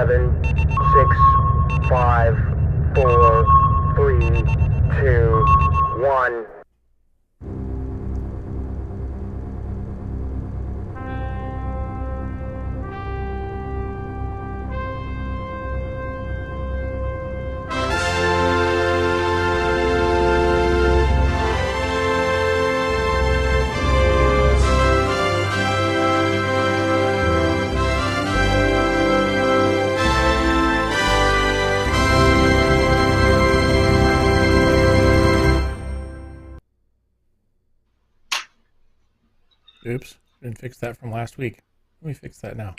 7, 6, 5, 4, 3, 2, 1. Oops, didn't fix that from last week. Let me fix that now.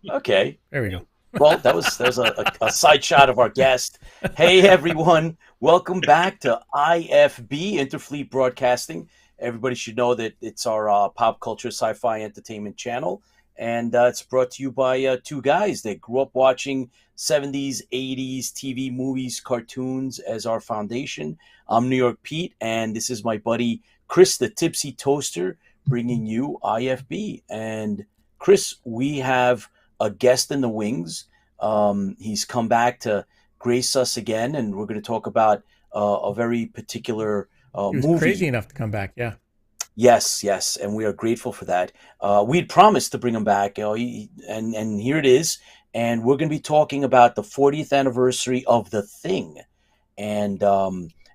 Okay. There we go. Well, that was a side shot of our guest. Hey, everyone. Welcome back to IFB, Interfleet Broadcasting. Everybody should know that it's our pop culture sci-fi entertainment channel. And it's brought to you by two guys that grew up watching 70s, 80s TV, movies, cartoons as our foundation. I'm New York Pete, and this is my buddy Chris, the Tipsy Toaster, bringing you IFB. And Chris, we have a guest in the wings. He's come back to grace us again, and we're going to talk about a very particular He was movie. crazy enough to come back, yeah. Yes, and we are grateful for that. We'd promised to bring him back, and here it is. And we're going to be talking about the 40th anniversary of The Thing. And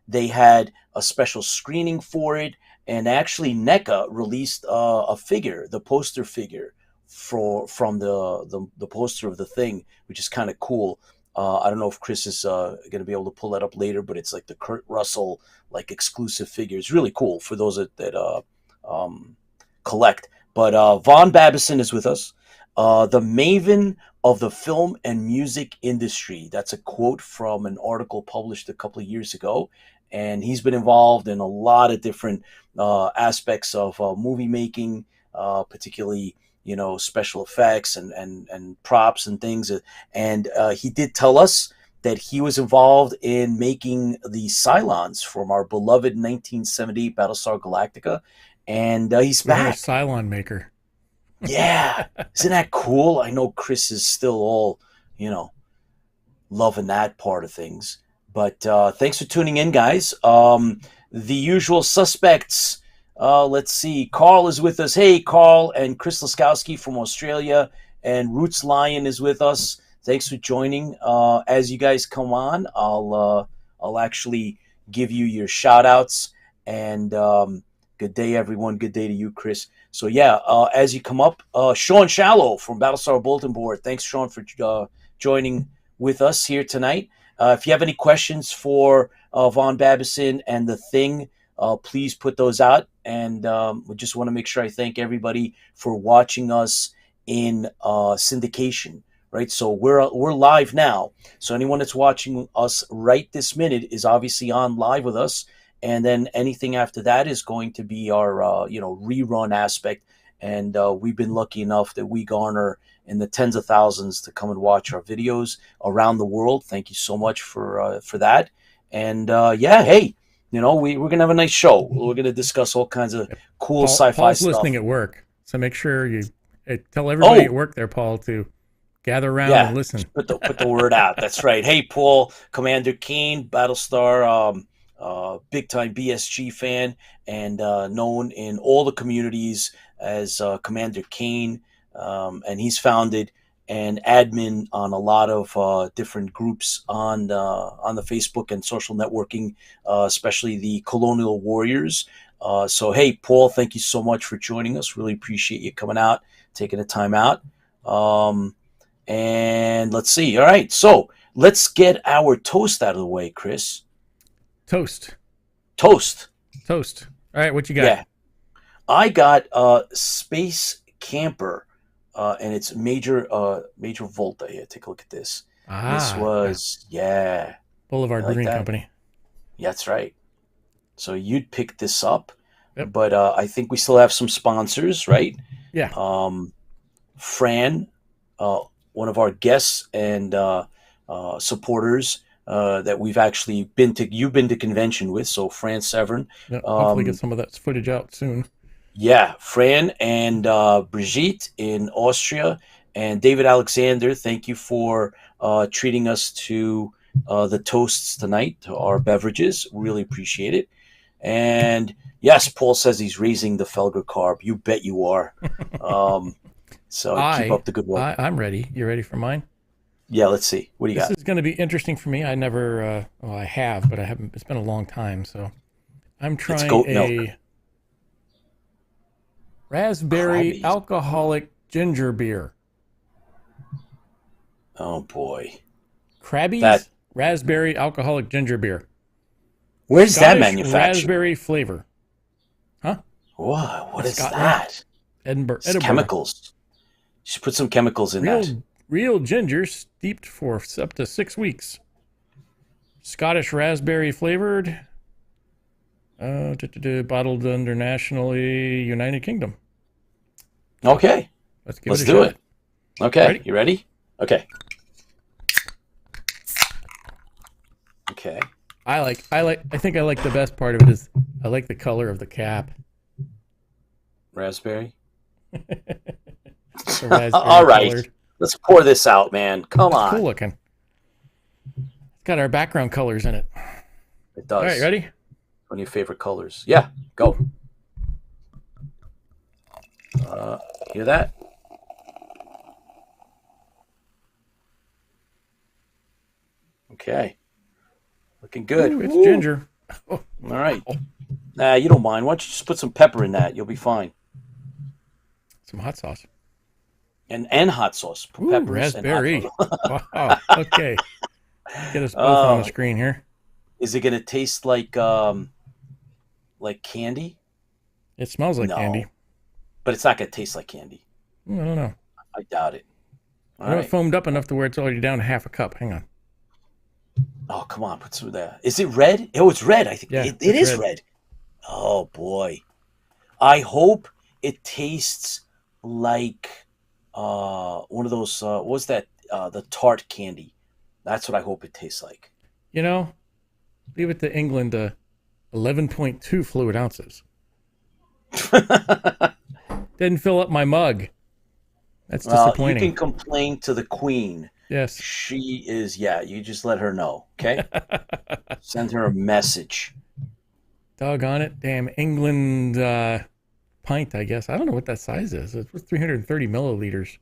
they had a special screening for it. And actually, NECA released a figure, the poster figure from the poster of The Thing, which is kind of cool. I don't know if Chris is going to be able to pull that up later, but it's like the Kurt Russell exclusive figure. It's really cool for those that collect. But Von Babaisn is with us, the maven of the film and music industry. That's a quote from an article published a couple of years ago. And he's been involved in a lot of different aspects of movie making, particularly, special effects and props and things. And he did tell us that he was involved in making the Cylons from our beloved 1978 Battlestar Galactica. And he's back. A Cylon maker. Yeah. Isn't that cool? I know Chris is still all, loving that part of things. But thanks for tuning in, guys. The usual suspects. Let's see. Carl is with us. Hey, Carl, and Chris Laskowski from Australia, and Roots Lion is with us. Thanks for joining. As you guys come on, I'll actually give you your shout outs. And good day, everyone. Good day to you, Chris. So yeah, as you come up, Sean Shallow from Battlestar Bulletin Board. Thanks, Sean, for joining with us here tonight. If you have any questions for Von Babaisn and The Thing, please put those out. And we just want to make sure I thank everybody for watching us in syndication, right? So we're live now. So anyone that's watching us right this minute is obviously on live with us. And then anything after that is going to be our rerun aspect. And we've been lucky enough that we garner in the tens of thousands to come and watch our videos around the world. Thank you so much for that. And hey, we're going to have a nice show. We're going to discuss all kinds of cool sci-fi Paul's stuff. Listening at work, so make sure you tell everybody at work there, Paul, to gather around and listen. Put the word out. That's right. Hey, Paul, Commander Kane, Battlestar, big time BSG fan, and known in all the communities as Commander Kane. And he's founded and admin on a lot of different groups on the Facebook and social networking, especially the Colonial Warriors. So, hey, Paul, thank you so much for joining us. Really appreciate you coming out, taking the time out. And let's see. All right. So let's get our toast out of the way, Chris. Toast. All right. What you got? Yeah. I got Space Camper. And it's Major Volta. Here, take a look at this. This was Boulevard like Brewing that. Company. Yeah, that's right. So you'd pick this up, Yep. but I think we still have some sponsors, right? Yeah. Fran, one of our guests and supporters that we've actually you've been to convention with. So Fran Severin. Yeah, hopefully get some of that footage out soon. Yeah, Fran and Brigitte in Austria, And David Alexander, thank you for treating us to the toasts tonight, to our beverages. Really appreciate it. And yes, Paul says he's raising the Felger carb. You bet you are. So keep up the good work. I'm ready. You ready for mine? Yeah, let's see. What do you got? This is going to be interesting for me. I never, I have, but I haven't. It's been a long time, so I'm trying goat a milk. raspberry Crabbies. alcoholic ginger beer. Oh boy, Krabby's raspberry alcoholic ginger beer. Where's Scottish that manufactured? raspberry flavor. Huh? What is Scotland. that? Edinburgh. It's chemicals. You should put some chemicals in that. Real ginger steeped for up to 6 weeks. Scottish raspberry flavored. Bottled internationally, United Kingdom. Okay. Let's do it. Okay. Ready? You ready? Okay. Okay. I think I like the best part of it is I like the color of the cap. Raspberry. The raspberry All right. colored. Let's pour this out, man. Come on. Cool looking. It's got our background colors in it. It does. All right, ready? One of your favorite colors. Yeah, go. Hear that? Okay. Looking good. Ooh, it's Woo. ginger. All right. Nah, you don't mind. Why don't you just put some pepper in that? You'll be fine. Some hot sauce. And hot sauce. Put Ooh, peppers and hot raspberry. sauce. Wow. Okay. Get us both on the screen here. Is it gonna taste like candy? It smells like No. candy. But it's not gonna taste like candy. I don't know. I doubt it. All I know right. it foamed up enough to where it's already down to half a cup. Hang on. Oh, come on, put some of that. Is it red? Oh, it's red. I think Yeah, it it's is red. Oh boy. I hope it tastes like one of those what was that the tart candy. That's what I hope it tastes like. You know, leave it to England 11.2 fluid ounces. Didn't fill up my mug. That's disappointing. You can complain to the queen. Yes. She is, you just let her know, okay? Send her a message. Doggone it. Damn, England pint, I guess. I don't know what that size is. It's 330 milliliters.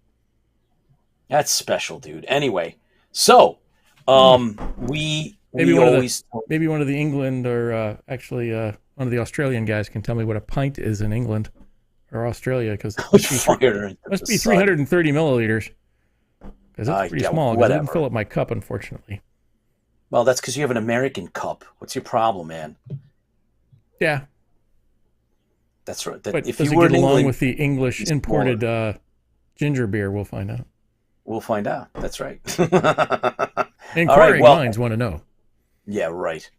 That's special, dude. Anyway, so maybe maybe one of the England or actually one of the Australian guys can tell me what a pint is in England or Australia, because it must be 330 milliliters. Because it's pretty small. Because I didn't fill up my cup, unfortunately. Well, that's because you have an American cup. What's your problem, man? Yeah. That's right. But if does you it were get in along England, with the English imported ginger beer? We'll find out. We'll find out. That's right. Inquiring minds want to know. Yeah, right.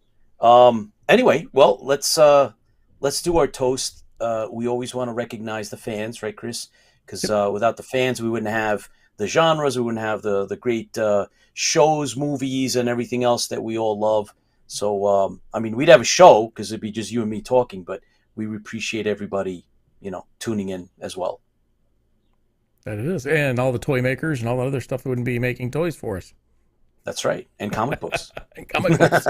Anyway, well, let's do our toast. We always want to recognize the fans, right, Chris? Because without the fans, we wouldn't have the genres, we wouldn't have the great shows, movies, and everything else that we all love. So, we'd have a show because it'd be just you and me talking, but we appreciate everybody, tuning in as well. That it is. And all the toy makers and all the other stuff that wouldn't be making toys for us. That's right. And comic books. And comic books.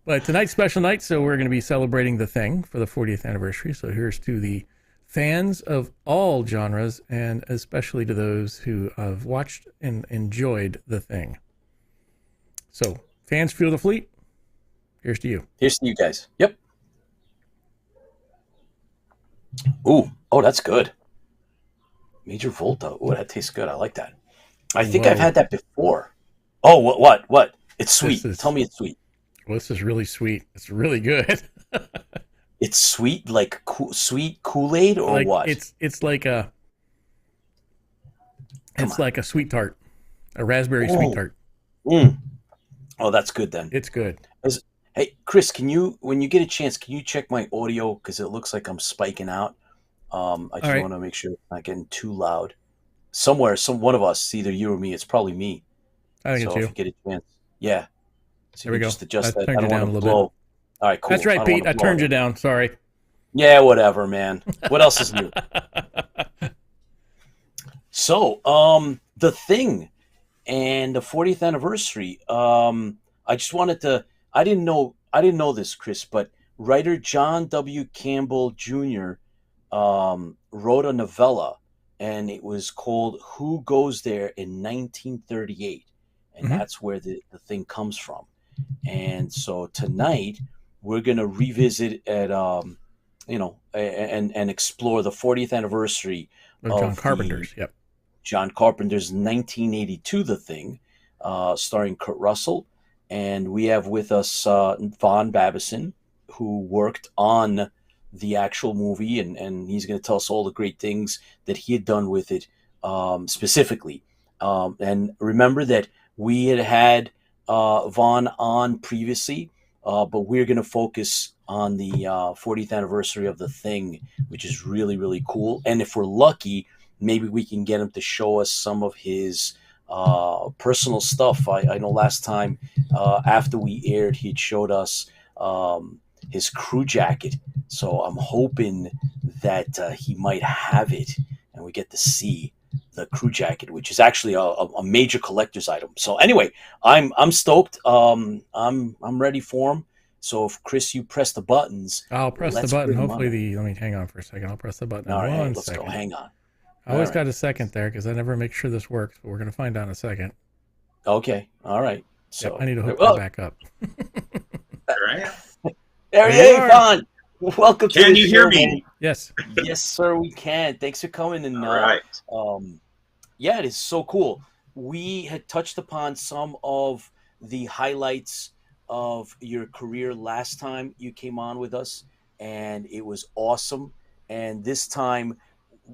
But tonight's special night, so we're going to be celebrating The Thing for the 40th anniversary. So here's to the fans of all genres, and especially to those who have watched and enjoyed The Thing. So, fans feel the fleet. Here's to you. Here's to you guys. Yep. Ooh. Oh, that's good. Major Volta. Oh, that tastes good. I like that. I think I've had that before. Oh, what? It's sweet. Tell me it's sweet. Well, this is really sweet. It's really good. It's sweet, like sweet Kool-Aid, or like, what? It's like a sweet tart, a raspberry sweet tart. Oh, that's good then. It's good. Hey, Chris, when you get a chance, can you check my audio, because it looks like I'm spiking out. I just want to make sure it's not getting too loud. Somewhere, one of us, either you or me, it's probably me. I think it's you. If you get a chance, yeah. So there we go. Just adjust that. I turned you down a little bit. All right, cool. That's right, Pete. I turned you down. Sorry. Yeah, whatever, man. What else is new? So, The Thing and the 40th anniversary. I just wanted to. I didn't know this, Chris, but writer John W. Campbell Jr. Wrote a novella, and it was called "Who Goes There" in 1938, and Hmm. that's where the thing comes from. And so tonight we're gonna revisit at and explore the 40th anniversary Of John of the Carpenter's. Yep. John Carpenter's 1982 The Thing, starring Kurt Russell. And we have with us Von Babaisn, who worked on the actual movie, and he's going to tell us all the great things that he had done with it specifically. And remember that we had Von on previously, but we're going to focus on the 40th anniversary of The Thing, which is really, really cool. And if we're lucky, maybe we can get him to show us some of his personal stuff. I know last time after we aired, he'd showed us his crew jacket. So I'm hoping that he might have it and we get to see the crew jacket, which is actually a major collector's item. So anyway, I'm stoked. I'm ready for him. So if Chris, you press the buttons, I'll press the let's button. bring him Hopefully on. let me hang on for a second. I'll press the button All in right, one let's second. go. Hang on. I always All got right. a second there because I never make sure this works, but we're going to find out in a second. Okay. All right. Yep, So I need to hook oh, that back up. There I am. there he There you is, are. Vaughn. Welcome to Can the you show, hear me? man. Yes. Yes, sir, we can. Thanks for coming. And All right. yeah, it is so cool. We had touched upon some of the highlights of your career last time you came on with us, and it was awesome. And this time,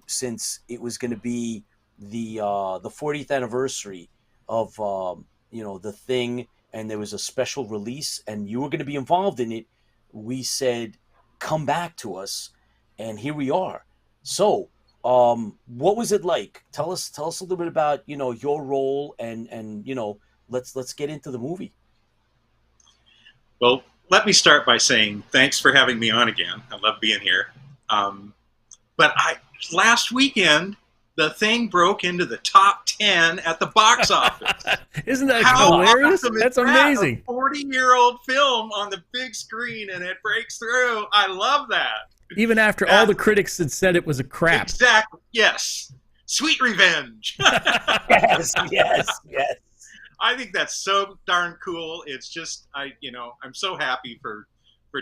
since it was going to be the 40th anniversary of The Thing, and there was a special release, and you were going to be involved in it, we said, come back to us, and here we are. So, what was it like? Tell us a little bit about your role, and let's get into the movie. Well, let me start by saying thanks for having me on again. I love being here. But last weekend, The Thing broke into the top 10 at the box office. Isn't that How hilarious? awesome is That's that? amazing. A 40-year-old film on the big screen and it breaks through. I love that. Even after all the critics had said it was a crap. Exactly. Yes. Sweet revenge. Yes, yes, yes. I think that's so darn cool. It's just I'm so happy for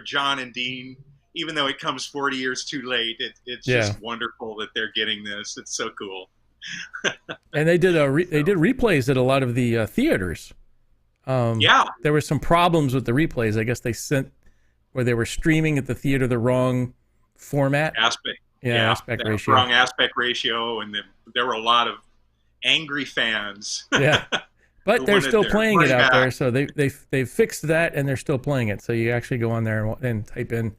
John and Dean, even though it comes 40 years too late. It's just wonderful that they're getting this. It's so cool. And they did replays at a lot of the theaters. Yeah, there were some problems with the replays. I guess they sent where they were streaming at the theater the wrong format. aspect ratio. wrong aspect ratio, and there were a lot of angry fans. Yeah. But they're still playing it out there, so they fixed that, and they're still playing it. So you actually go on there and type in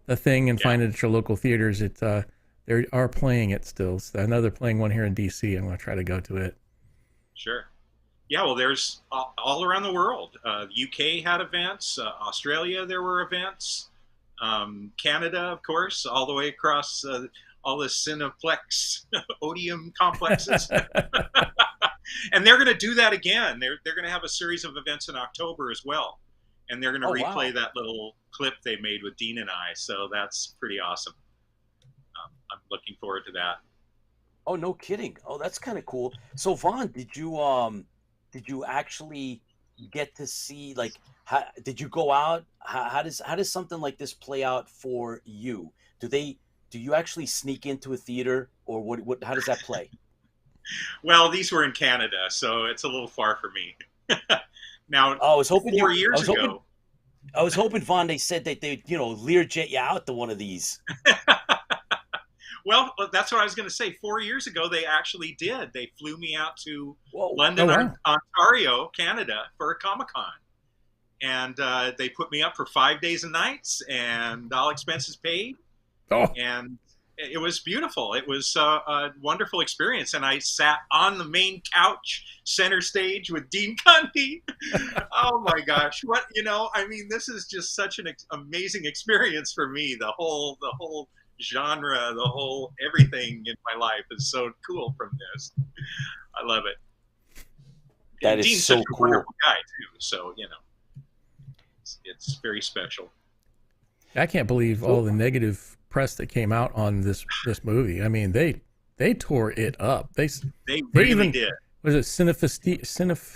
The Thing and find it at your local theaters. They are playing it still. So I know they're playing one here in D.C. I'm going to try to go to it. Sure. Yeah, well, there's all around the world. UK had events. Australia, there were events. Canada, of course, all the way across all the Cineplex Odeum complexes. And they're going to do that again. They're going to have a series of events in October as well. And they're going to replay that little clip they made with Dean and I. So that's pretty awesome. I'm looking forward to that. Oh, no kidding. Oh, that's kind of cool. So, Vaughn, did you actually get to see, like, did you go out? How does something like this play out for you? Do you actually sneak into a theater, or what how does that play? Well, these were in Canada, so it's a little far for me. Now, I was hoping 4 years ago. I was hoping, Vaughn, they said that they Learjet you out to one of these. Well, that's what I was going to say. 4 years ago, they actually did. They flew me out to London, Ontario, Canada, for a Comic-Con. And they put me up for 5 days and nights, and all expenses paid. Oh. And it was beautiful. It was a wonderful experience. And I sat on the main couch, center stage, with Dean Cundy. Oh, my gosh. This is just such an amazing experience for me. The whole genre, the whole everything in my life is so cool from this. I love it. That And is Dean's so such a cool. wonderful guy too, so it's very special. I can't believe all the negative press that came out on this movie. I mean, they tore it up. They really even did. was it what the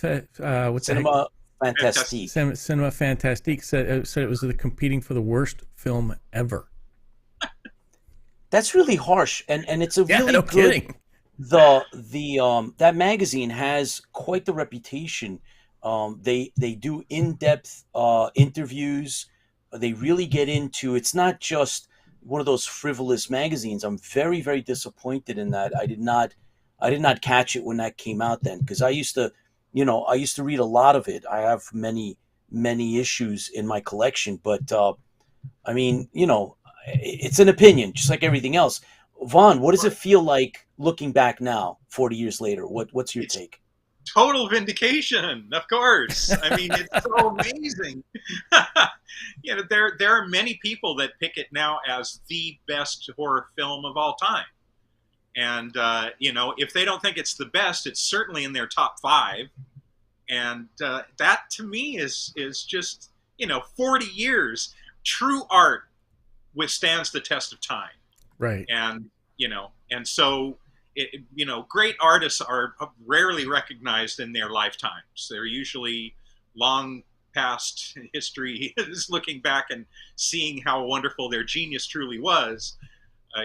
heck? Cinema Fantastique. Cinema Fantastique said it was competing for the worst film ever. That's really harsh, and it's a really no good. Kidding. That magazine has quite the reputation. They do in-depth interviews. They really get into. It's not just one of those frivolous magazines. I'm very, very disappointed in that. I did not catch it when that came out then, because I used to read a lot of it. I have many issues in my collection, but I mean, it's an opinion, just like everything else. Vaughn, what does it feel like looking back now, 40 years later? What's your take? Total vindication, of course. I mean, it's so amazing. There are many people that pick it now as the best horror film of all time. And, if they don't think it's the best, it's certainly in their top 5. And that, to me, is just, 40 years. True art withstands the test of time. Right. And, so, great artists are rarely recognized in their lifetimes. They're usually long past history is looking back and seeing how wonderful their genius truly was,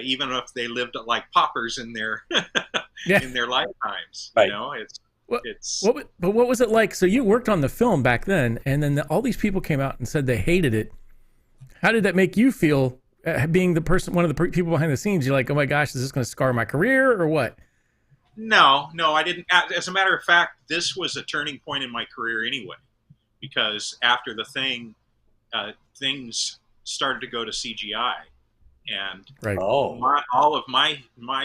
even if they lived like paupers in their in their lifetimes. Right. But what was it like? So you worked on the film back then, and then all these people came out and said they hated it. How did that make you feel? Being the person, one of the people behind the scenes, you're like, oh my gosh, is this going to scar my career or what? No, I didn't. As a matter of fact, this was a turning point in my career anyway, because after the thing, things started to go to CGI, and right. all of my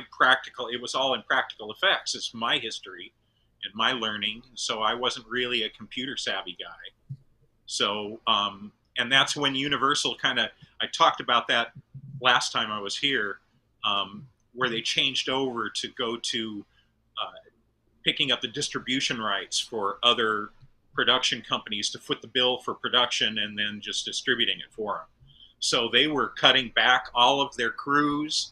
practical, it was all in practical effects. It's my history and my learning, so I wasn't really a computer savvy guy. So, and that's when Universal I talked about that last time I was here, where they changed over to go to picking up the distribution rights for other production companies to foot the bill for production and then just distributing it for them. So they were cutting back all of their crews,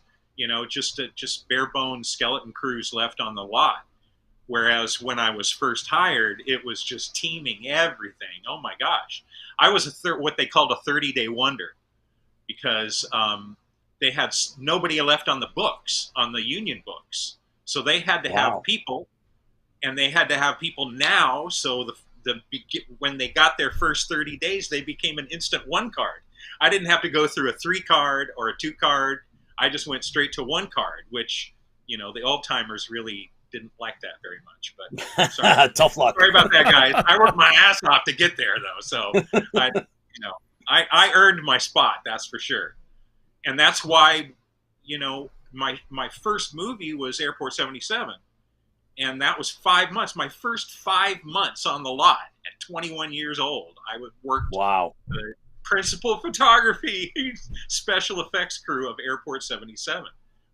just bare bones skeleton crews left on the lot. Whereas when I was first hired, it was just teaming everything. Oh my gosh. I was what they called a 30-day wonder, because they had nobody left on the books, on the union books. So they had to have people, and they had to have people now. So when they got their first 30 days, they became an instant 1 card. I didn't have to go through a 3 card or a 2 card. I just went straight to 1 card, which, the old timers really didn't like that very much, but sorry. Tough luck. Sorry about that, guys. I worked my ass off to get there, though. So I earned my spot, that's for sure. And that's why, my first movie was Airport 77. And that was 5 months, my first 5 months on the lot at 21 years old. I would work the principal photography special effects crew of Airport 77,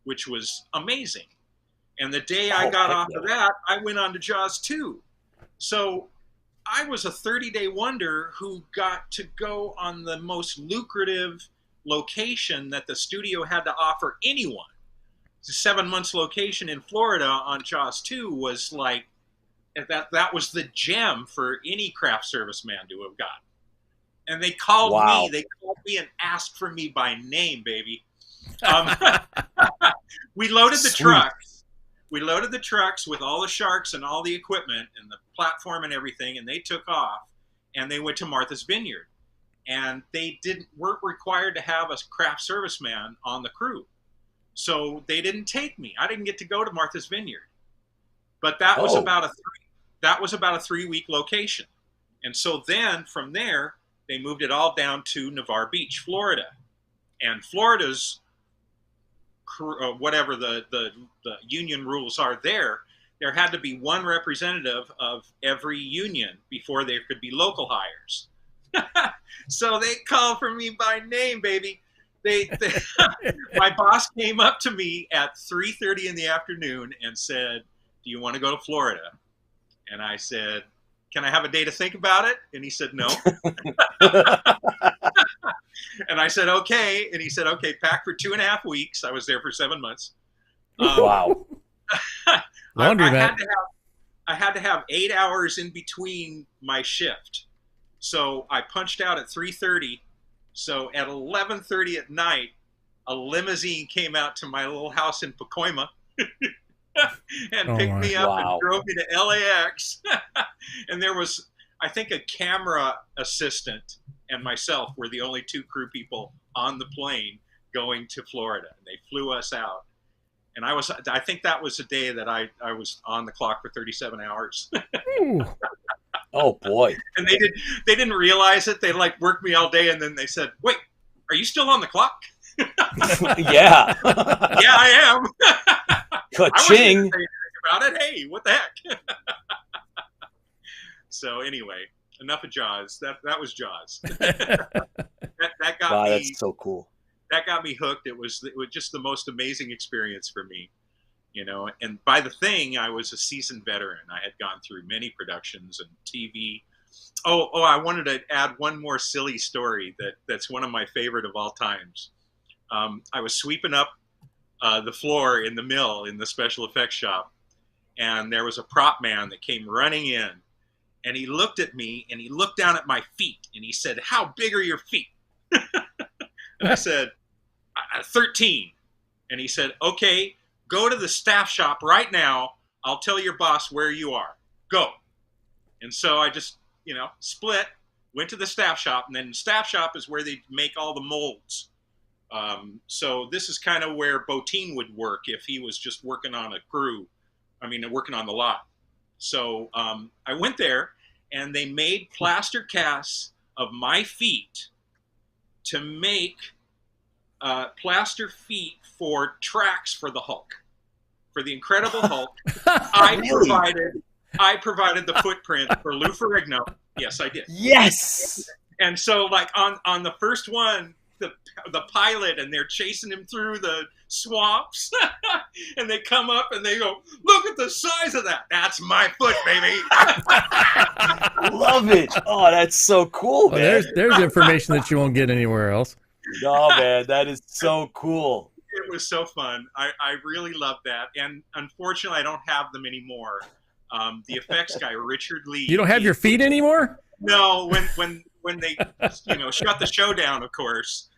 which was amazing. And the day I got off of that, I went on to Jaws 2. So I was a 30-day wonder who got to go on the most lucrative location that the studio had to offer anyone. The 7 months location in Florida on Jaws 2 was like, that was the gem for any craft service man to have gotten. And they called me and asked for me by name, baby. We loaded the trucks. We loaded the trucks with all the sharks and all the equipment and the platform and everything, and they took off, and they went to Martha's Vineyard. And they weren't required to have a craft service man on the crew. So they didn't take me. I didn't get to go to Martha's Vineyard. But that was about a 3-week location. And so then from there, they moved it all down to Navarre Beach, Florida. And Florida's whatever the union rules are there had to be 1 representative of every union before there could be local hires. So they called for me by name, baby. they my boss came up to me at 3:30 in the afternoon and said, "Do you want to go to Florida?" And I said, "Can I have a day to think about it?" And he said, "No." And I said, "Okay." And he said, "Okay, pack for 2.5 weeks." I was there for 7 months. Wow. Laundromat. I had to have 8 hours in between my shift. So I punched out at 3:30. So at 11:30 at night, a limousine came out to my little house in Pacoima and picked me up and drove me to LAX. And there was, I think, a camera assistant and myself were the only 2 crew people on the plane going to Florida. And they flew us out. And I think that was the day that I was on the clock for 37 hours. Oh boy. And they didn't realize it. They like worked me all day and then they said, "Wait, are you still on the clock?" Yeah. Yeah, I am. Ka-ching. I wasn't saying about it. Hey, what the heck? So anyway, enough of Jaws. That was Jaws. that got me. That's so cool. That got me hooked. It was just the most amazing experience for me, you know. And by the thing, I was a seasoned veteran. I had gone through many productions and TV. Oh, I wanted to add one more silly story that's one of my favorite of all times. I was sweeping up the floor in the mill in the special effects shop, and there was a prop man that came running in, and he looked at me and he looked down at my feet and he said, "How big are your feet?" And I said, 13. And he said, "Okay, go to the staff shop right now. I'll tell your boss where you are. Go." And so I just, split, went to the staff shop, and then the staff shop is where they make all the molds. So this is kind of where Botine would work if he was just working on a crew. Working on the lot. So I went there, and they made plaster casts of my feet to make plaster feet for tracks for the Hulk, for the Incredible Hulk. I provided the footprint for Lou Ferrigno. Yes, I did. Yes. And so, like on the first one, the pilot, and they're chasing him through the swamps, and they come up and they go, "Look at the size of that. That's my foot, baby." Love it. Oh, that's so cool, man. Well, there's information that you won't get anywhere else. No, man, that is so cool. It was so fun. I really loved that. And unfortunately, I don't have them anymore. The effects guy, Richard Lee. You don't have your feet anymore? No, when they shut the show down, of course,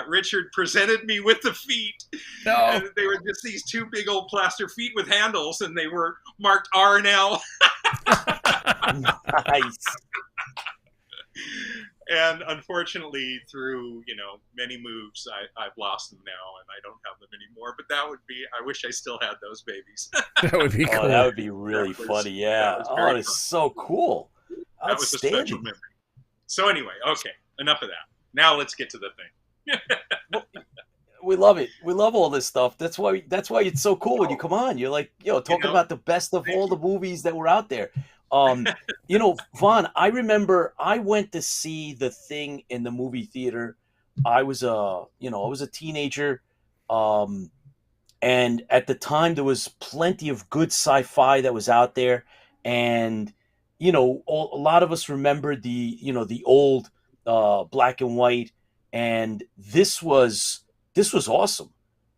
Richard presented me with the feet. No. And they were just these 2 big old plaster feet with handles, and they were marked R and L. Nice. And unfortunately, through many moves, I've lost them now, and I don't have them anymore. But I wish I still had those babies. That would be cool. Oh, that would be really funny. Yeah. Oh, it's so cool. That was a special memory. So anyway, okay, enough of that. Now let's get to the thing. We love it. We love all this stuff. That's why it's so cool when you come on. You're like, talking about the best of all the movies that were out there. Vaughn, I remember I went to see The Thing in the movie theater. I was a teenager. And at the time there was plenty of good sci-fi that was out there. And, a lot of us remember the old black and white. And this was awesome.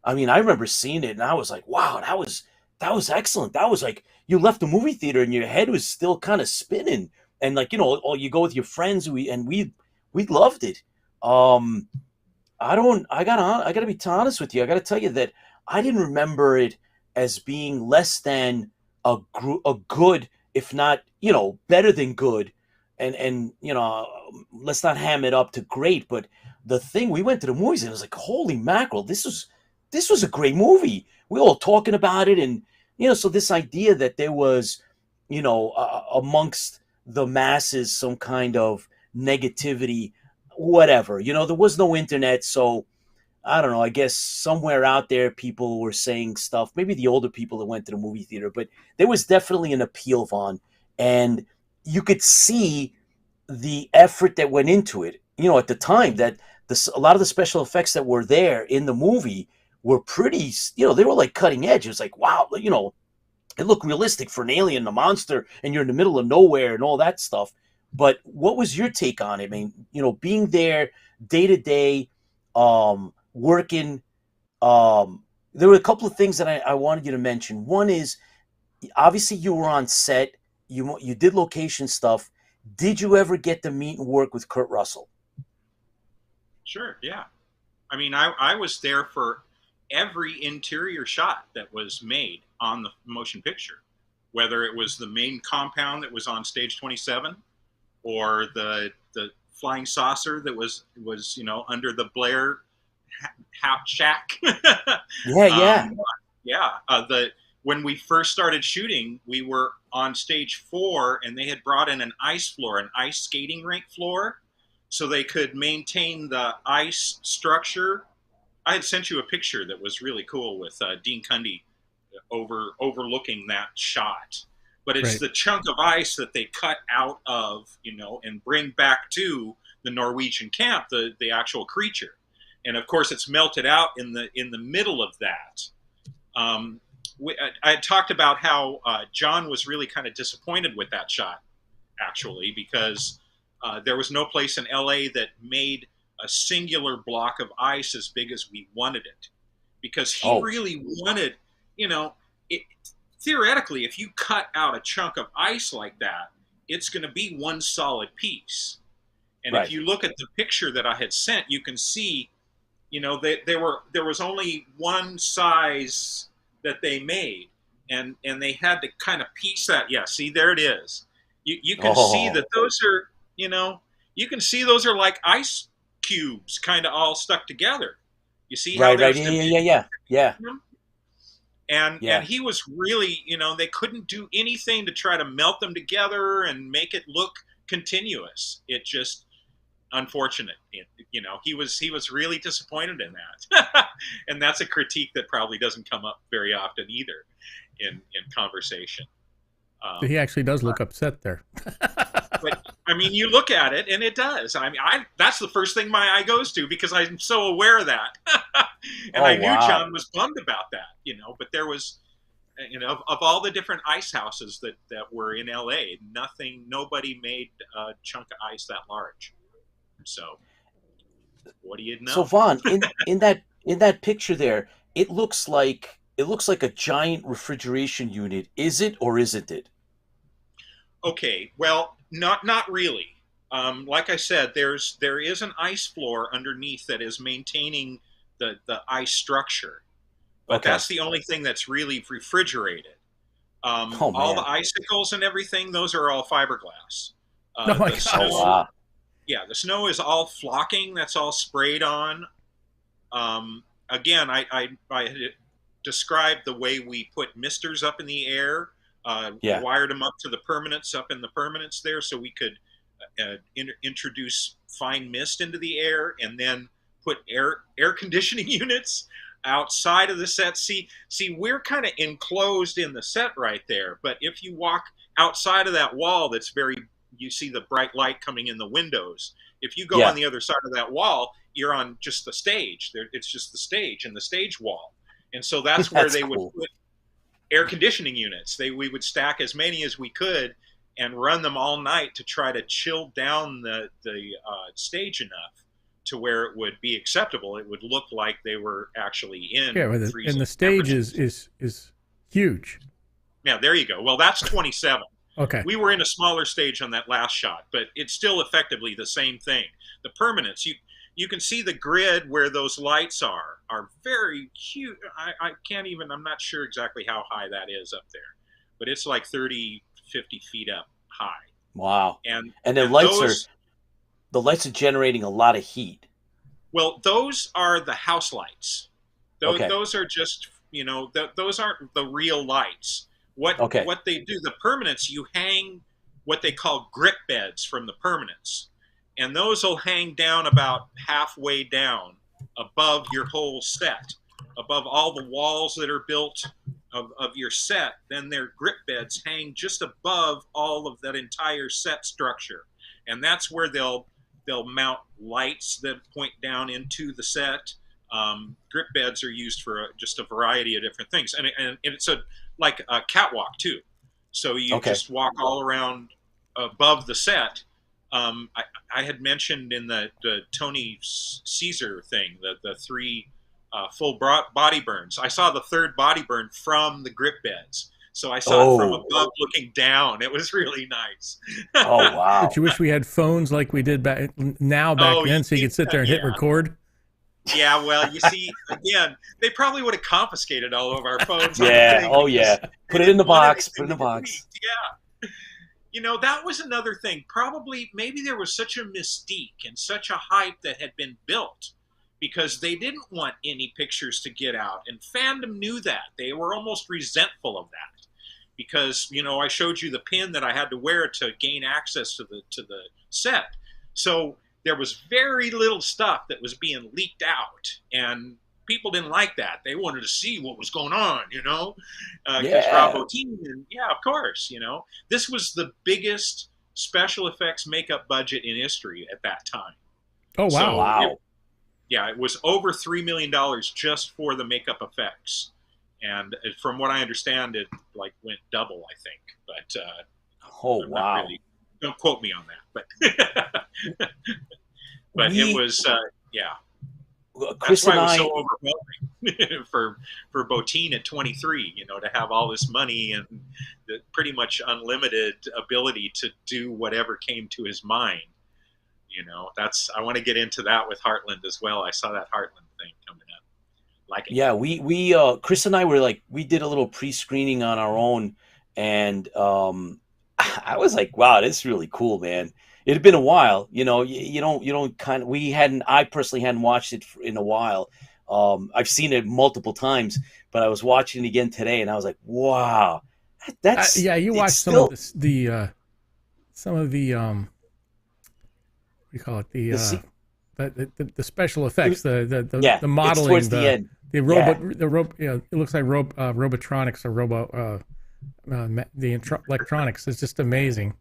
I remember seeing it and I was like, wow, that was excellent. That was like, you left the movie theater and your head was still kind of spinning. And like, you go with your friends, we loved it. I got to be honest with you. I got to tell you that I didn't remember it as being less than a good, if not, better than good. And let's not ham it up to great, but The Thing, we went to the movies and it was like, holy mackerel, this was a great movie. We were all talking about it. And, so this idea that there was, amongst the masses, some kind of negativity, whatever, there was no internet. So I don't know, I guess somewhere out there, people were saying stuff, maybe the older people that went to the movie theater, but there was definitely an appeal, Vaughn. And you could see the effort that went into it, at the time, that a lot of the special effects that were there in the movie were pretty, they were like cutting edge. It was like, wow, it looked realistic for an alien, a monster, and you're in the middle of nowhere and all that stuff. But what was your take on it? I mean, being there day to day, working. There were a couple of things that I wanted you to mention. One is, obviously you were on set, you did location stuff. Did you ever get to meet and work with Kurt Russell? Sure, yeah. I mean, I was there for every interior shot that was made on the motion picture, whether it was the main compound that was on stage 27 or the flying saucer that was under the Blair shack. Yeah. When we first started shooting, we were on stage 4, and they had brought in an ice floor, an ice skating rink floor, so they could maintain the ice structure. I had sent you a picture that was really cool with Dean Cundy overlooking that shot. But it's the chunk of ice that they cut out of, and bring back to the Norwegian camp, the actual creature. And of course, it's melted out in the middle of that. I had talked about how John was really kind of disappointed with that shot, actually, because there was no place in LA that made a singular block of ice as big as we wanted it, because he really wanted, theoretically, if you cut out a chunk of ice like that, it's going to be one solid piece. And if you look at the picture that I had sent, you can see, there was only one size that they made, and they had to kind of piece that. Yeah, see, there it is. You can see that those are, you can see those are like ice cubes kind of all stuck together. You see how there's yeah. And he was really, they couldn't do anything to try to melt them together and make it look continuous. It just, unfortunate, he was really disappointed in that. And that's a critique that probably doesn't come up very often either in conversation. He actually does look upset there. But I mean, you look at it and it does. I mean, that's the first thing my eye goes to, because I'm so aware of that. And I knew John was bummed about that, but there was, of all the different ice houses that were in LA, nobody made a chunk of ice that large. So what do you know? So Vaughn, in that picture there, it looks like a giant refrigeration unit. Is it or isn't it? Okay, well, not really. Like I said, there is an ice floor underneath that is maintaining the ice structure, but that's the only thing that's really refrigerated. All the icicles and everything, those are all fiberglass. Oh my gosh. Wow. Yeah, the snow is all flocking. That's all sprayed on. Again, I had described the way we put misters up in the air. Wired them up to the permanents up in the permanents there, so we could introduce fine mist into the air, and then put air conditioning units outside of the set. See, we're kind of enclosed in the set right there, but if you walk outside of that wall, you see the bright light coming in the windows. If you go on the other side of that wall, you're on just the stage. It's just the stage and the stage wall, and so that's where they would put air conditioning units. We would stack as many as we could and run them all night to try to chill down the stage enough to where it would be acceptable. It would look like they were actually in. Yeah, and the stage is huge. Yeah, there you go. Well, that's 27. Okay. We were in a smaller stage on that last shot, but it's still effectively the same thing. The permanents, you can see the grid where those lights are very cute. I can't even, I'm not sure exactly how high that is up there, but it's like 30, 50 feet up high. Wow. And the lights are generating a lot of heat. Well, those are the house lights. Those are just, those aren't the real lights. What they do, the permanents, you hang what they call grip beds from the permanents. And those will hang down about halfway down above your whole set, above all the walls that are built of your set. Then their grip beds hang just above all of that entire set structure. And that's where they'll They'll mount lights that point down into the set. Grip beds are used for just a variety of different things, and it's like a catwalk too. So you just walk all around above the set. I had mentioned in the Tony Caesar thing the three full body burns. I saw the third body burn from the grip beds. So I saw it from above looking down. It was really nice. Oh, wow. But you wish we had phones like we did back then, so you could sit there and hit record? Yeah, well, you see, again, they probably would have confiscated all of our phones. Yeah, put it in the box. Put it in the box. Yeah. You know, that was another thing. Probably, maybe there was such a mystique and such a hype that had been built because they didn't want any pictures to get out. And fandom knew that. They were almost resentful of that. Because, you know, I showed you the pin that I had to wear to gain access to the set. So there was very little stuff that was being leaked out, and people didn't like that. They wanted to see what was going on, you know, because Rob Bottin, and of course, you know, this was the biggest special effects makeup budget in history at that time. Oh, wow. So wow. It was over $3 million just for the makeup effects. And from what I understand, it like went double, I think. But wow! Really, don't quote me on that. But it was Chris that's why and it was I, so overwhelming for Bottin at 23. You know, to have all this money and the pretty much unlimited ability to do whatever came to his mind. You know, I want to get into that with Heartland as well. I saw that Heartland thing coming up. Like it. Yeah, we Chris and I were like, we did a little pre-screening on our own, and I was like, wow, this is really cool, man. It had been a while, you know. You don't kind of. I personally hadn't watched it in a while. I've seen it multiple times, but I was watching it again today, and I was like, wow, that's you watched some of the what do you call it, the special effects, the modeling, towards the end. The robot, it looks like robotronics or electronics. It's just amazing.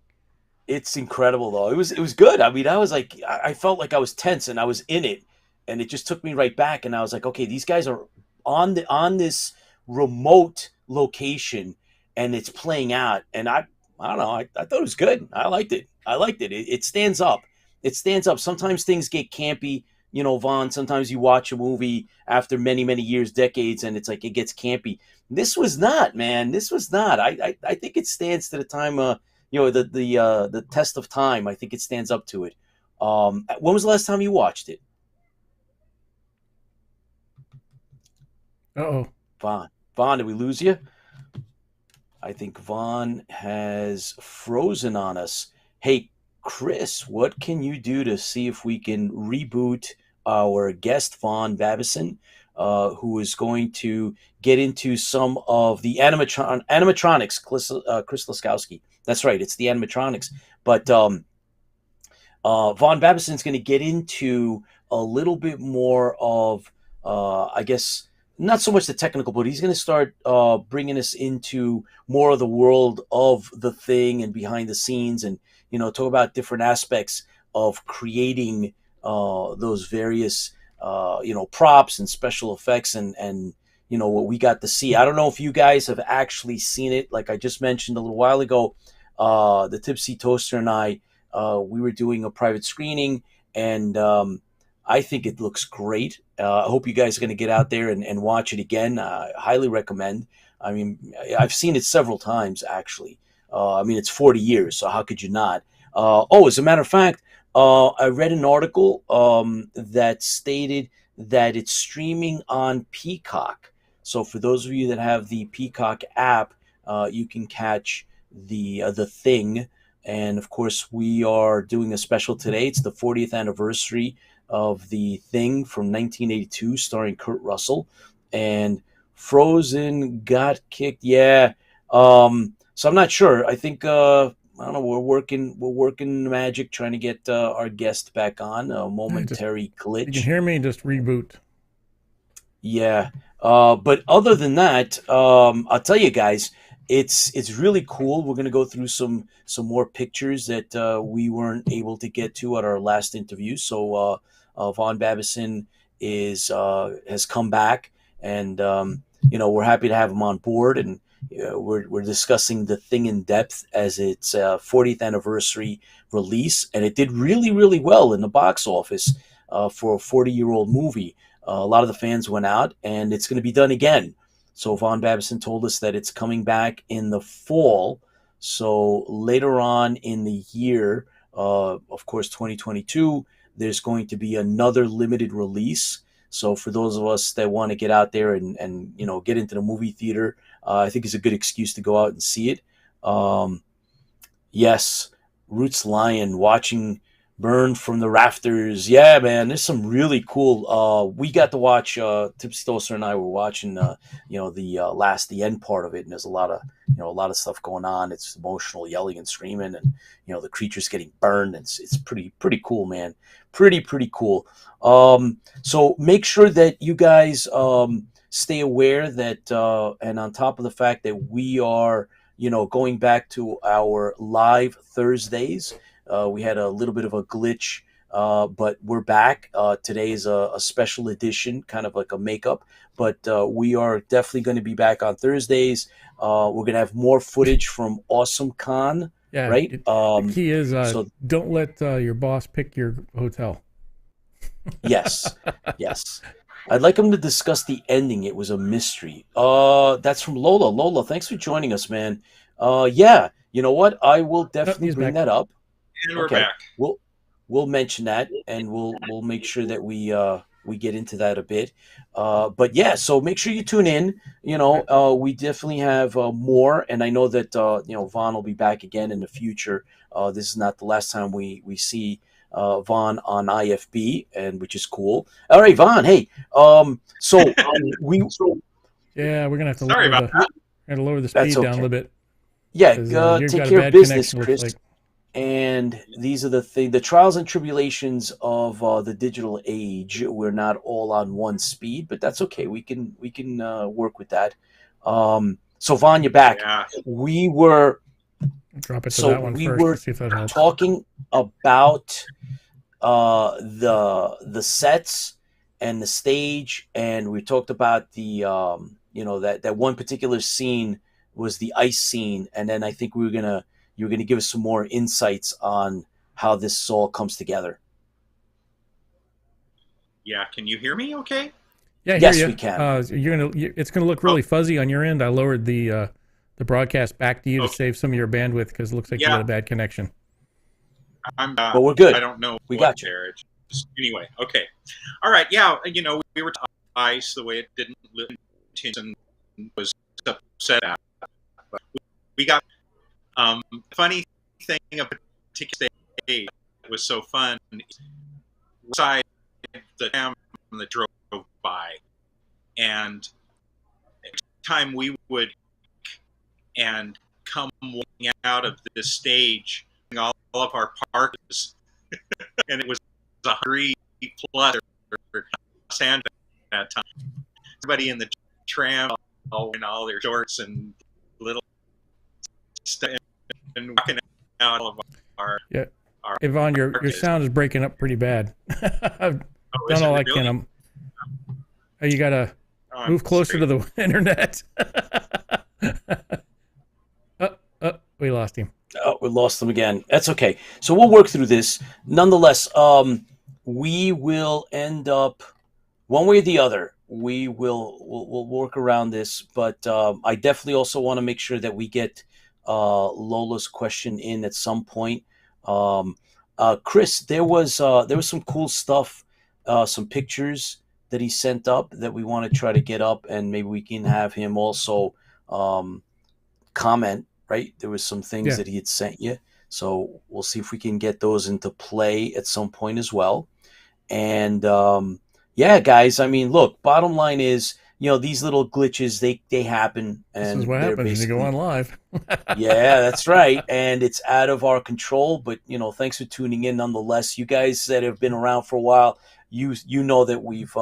It's incredible, though. It was good. I mean, I was like, I felt like I was tense, and I was in it, and it just took me right back. And I was like, okay, these guys are on this remote location, and it's playing out. And I don't know. I thought it was good. I liked it. It stands up. It stands up. Sometimes things get campy. You know, Vaughn, sometimes you watch a movie after many, many years, decades, and it's like it gets campy. This was not, man. This was not. I think it stands to the time, the test of time. I think it stands up to it. When was the last time you watched it? Uh-oh. Vaughn, did we lose you? I think Vaughn has frozen on us. Hey, Chris, what can you do to see if we can reboot our guest, Vaughn Babaisn, who is going to get into some of the animatronics, Chris Laskowski. That's right, it's the animatronics. But Vaughn Babaisn is going to get into a little bit more of, I guess, not so much the technical, but he's going to start bringing us into more of the world of the thing and behind the scenes, and talk about different aspects of creating those various props and special effects and what we got to see. I don't know if you guys have actually seen it. Like I just mentioned a little while ago, the Tipsy Toaster and I, we were doing a private screening, and I think it looks great. I hope you guys are going to get out there and watch it again. I highly recommend. I mean, I've seen it several times, actually. It's 40 years, so how could you not? As a matter of fact, I read an article that stated that it's streaming on Peacock. So for those of you that have the Peacock app, you can catch the Thing. And of course, we are doing a special today. It's the 40th anniversary of The Thing from 1982, starring Kurt Russell. And Frozen got kicked. Yeah. So I'm not sure. I think I don't know. We're working magic, trying to get our guest back on. A momentary glitch. You can hear me. Just reboot. Yeah. But other than that, I'll tell you guys. it's really cool. We're going to go through some more pictures that we weren't able to get to at our last interview. So Von Babaisn is has come back, and we're happy to have him on board, and we're discussing the thing in depth as its 40th anniversary release, and it did really really well in the box office for a 40-year-old movie. A lot of the fans went out, and it's going to be done again. So Von Babaisn told us that it's coming back in the fall. So later on in the year, of course, 2022, there's going to be another limited release. So for those of us that want to get out there and get into the movie theater, I think it's a good excuse to go out and see it. Yes, Roots Lion watching Burn from the Rafters. Yeah, man, there's some really cool. We got to watch. Tipsy and I were watching. The end part of it, and there's a lot of stuff going on. It's emotional, yelling and screaming, and the creatures getting burned. It's pretty cool, man. Pretty cool. So make sure that you guys stay aware that, and on top of the fact that we are going back to our live Thursdays. We had a little bit of a glitch, but we're back. Today is a special edition, kind of like a makeup, but we are definitely going to be back on Thursdays. We're going to have more footage from Awesome Con, right? The key is don't let your boss pick your hotel. Yes. I'd like him to discuss the ending. It was a mystery. That's from Lola. Lola, thanks for joining us, man. Yeah, you know what? I will definitely bring that up. And we're back. We'll mention that, and we'll make sure that we get into that a bit. But yeah, so make sure you tune in. We definitely have more, and I know that Vaughn will be back again in the future. This is not the last time we see Vaughn on IFB, and which is cool. All right, Vaughn. Hey, yeah, we're gonna have to lower the speed down a little bit. Yeah, take care of business, Chris. And these are the trials and tribulations of the digital age. We're not all on one speed, but that's okay. We can work with that. So Vaughn, you're back. Yeah. We were drop it to that one first. Were see if that helps. Talking about the sets and the stage, and we talked about the that one particular scene was the ice scene, and then I think you're going to give us some more insights on how this all comes together. Yeah, can you hear me okay? Yeah, yes, we can. It's going to look really fuzzy on your end. I lowered the broadcast back to you to save some of your bandwidth because it looks like you got a bad connection. But we're good. I don't know. We got you. Anyway, okay. All right, yeah, we were talking ice the way it didn't live and was upset at. But we got funny thing of a particular day that was so fun inside the tram that drove by, and every time we would and come walking out of this stage all of our parkas and it was 100 plus sand at that time. Everybody in the tram all in all their shorts and little stuff and walking out of our Yvonne, your sound is breaking up pretty bad. I've done all I can. You gotta move closer to the internet. We lost him. Oh, we lost him again. That's okay. So we'll work through this. Nonetheless, we will end up one way or the other. We'll work around this, but I definitely also want to make sure that we get Lola's question in at some point. Chris, there was some cool stuff, some pictures that he sent up that we want to try to get up, and maybe we can have him also comment. Right, there was some things that he had sent you, so we'll see if we can get those into play at some point as well. And guys, I mean, look, bottom line is, these little glitches, they happen, and this is what happens when you go on live. Yeah, that's right, and it's out of our control. But thanks for tuning in nonetheless. You guys that have been around for a while, you know that we've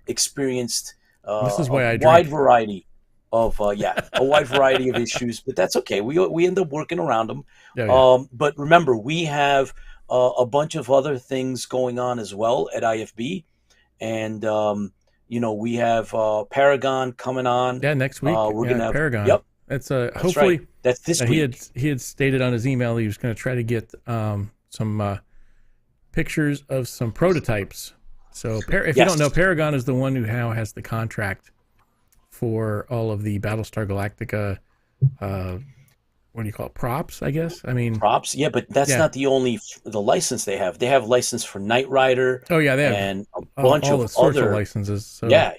experienced this is why a wide variety. of a wide variety of issues, but that's okay. We end up working around them. Oh, yeah. But remember, we have a bunch of other things going on as well at IFB, and we have Paragon coming on. Yeah, next week. We're Yeah, gonna have Paragon. Yep, That's that's hopefully right. That's this he week. had stated on his email he was going to try to get some pictures of some prototypes. So if you don't know, Yes. Paragon is the one who now has the contract for all of the Battlestar Galactica. What do you call it? Props, I guess. I mean, Props, yeah, but that's yeah. not the license they have. They have license for Knight Rider Oh yeah, they have and a bunch all of the sorts of other. licenses. So Yeah.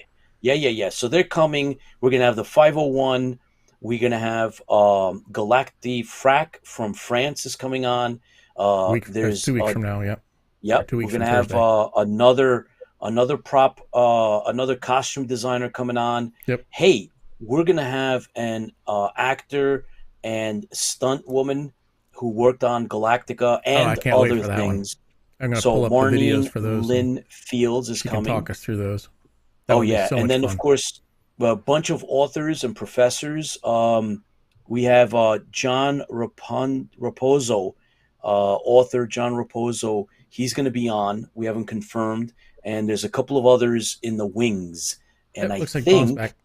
So they're coming. We're gonna have the 501. We're gonna have Galactifrac from France is coming on. that's There's 2 weeks from now. Yep. Or Yep, 2 we're weeks gonna from have Thursday. another prop, another costume designer coming on. Yep. Hey, we're gonna have an actor and stunt woman who worked on Galactica Oh, I and can't wait other for that one. things. I'm going to So pull up the videos Maureen for those, and Lynn Fields is she can coming. talk us through those. That Oh would be yeah, so and much then of fun. course a bunch of authors and professors. We have John Raposo, author John Raposo. He's going to be on. We haven't confirmed, and there's a couple of others in the wings. And Yep, I looks like Vaughn's back. think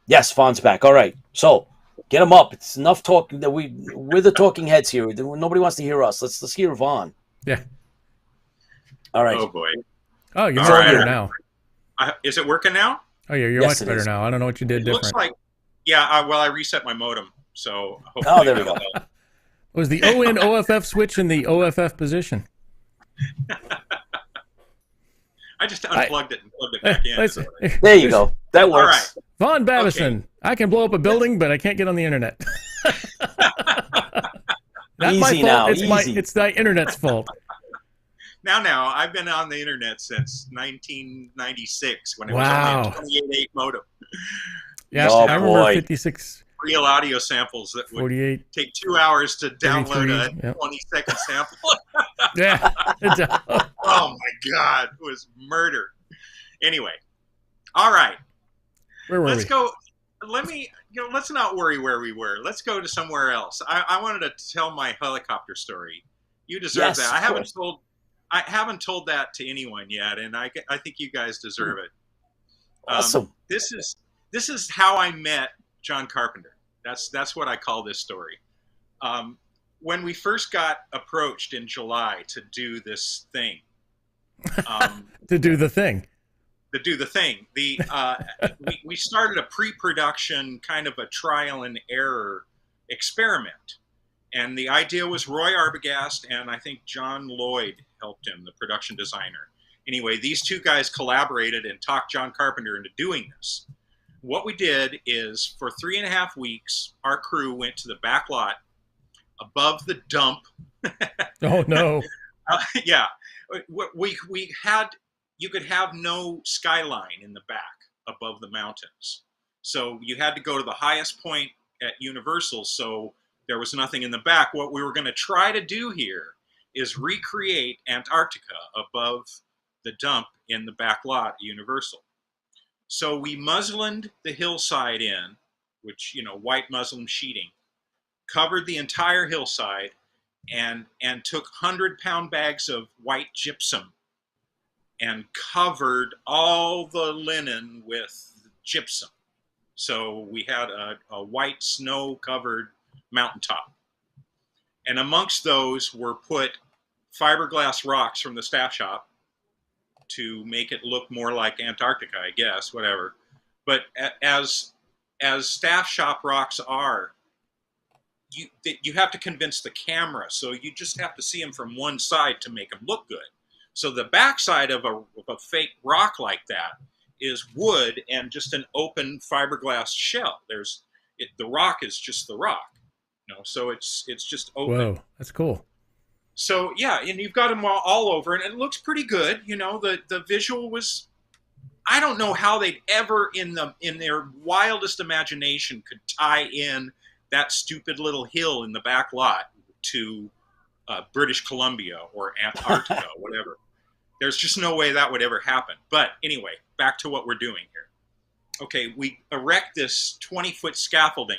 yes, Fawn's back. All right, so get him up. It's enough talking. That we're the talking heads here. Nobody wants to hear us. Let's hear Vaughn. Yeah. All right. Oh boy. Oh, you're All much right. better now. Is it working now? Oh, yeah, you're Yes, much it better is. now. I don't know what you did It looks different. like, yeah. I reset my modem, so hopefully Oh, there we go. It was the ON OFF switch in the OFF position. I just unplugged it and plugged it back in. There you go. That works. All right. Vaughn Babaisn. Okay. I can blow up a building, but I can't get on the internet. Not my Easy fault. now, It's easy. it's the internet's fault. Now, I've been on the internet since 1996 when it Wow. was only a 28.8 modem. Yeah, Oh, I remember boy. 56, Real audio samples that would 48. take 2 hours to download a 33, yep. 20-second sample. Yeah. Oh my God, it was murder. Anyway, all right, Where were let's we? go. Let's not worry where we were. Let's go to somewhere else. I wanted to tell my helicopter story. You deserve Yes, that. of course. I haven't told that to anyone yet, and I think you guys deserve it. Awesome. This is how I met John Carpenter. That's what I call this story. When we first got approached in July to do this thing, To do the thing. We started a pre-production kind of a trial and error experiment, and the idea was Roy Arbogast and I think John Lloyd helped him, the production designer. Anyway, these two guys collaborated and talked John Carpenter into doing this. What we did is for 3.5 weeks, our crew went to the back lot above the dump. Oh, no. Yeah, we had, you could have no skyline in the back above the mountains. So you had to go to the highest point at Universal, so there was nothing in the back. What we were going to try to do here is recreate Antarctica above the dump in the back lot at Universal. So we muslined the hillside in, which, white muslin sheeting, covered the entire hillside, and took 100-pound bags of white gypsum and covered all the linen with gypsum. So we had a white snow-covered mountaintop. And amongst those were put fiberglass rocks from the staff shop to make it look more like Antarctica, I guess, whatever. But as staff shop rocks are, you have to convince the camera, so you just have to see them from one side to make them look good. So the backside of a fake rock like that is wood and just an open fiberglass shell. The rock is just the rock, so it's just open. Whoa, that's cool. So yeah, and you've got them all over, and it looks pretty good. The visual was, I don't know how they'd ever in their wildest imagination could tie in that stupid little hill in the back lot to British Columbia or Antarctica, whatever. There's just no way that would ever happen. But anyway, back to what we're doing here. okay, we erect this 20-foot scaffolding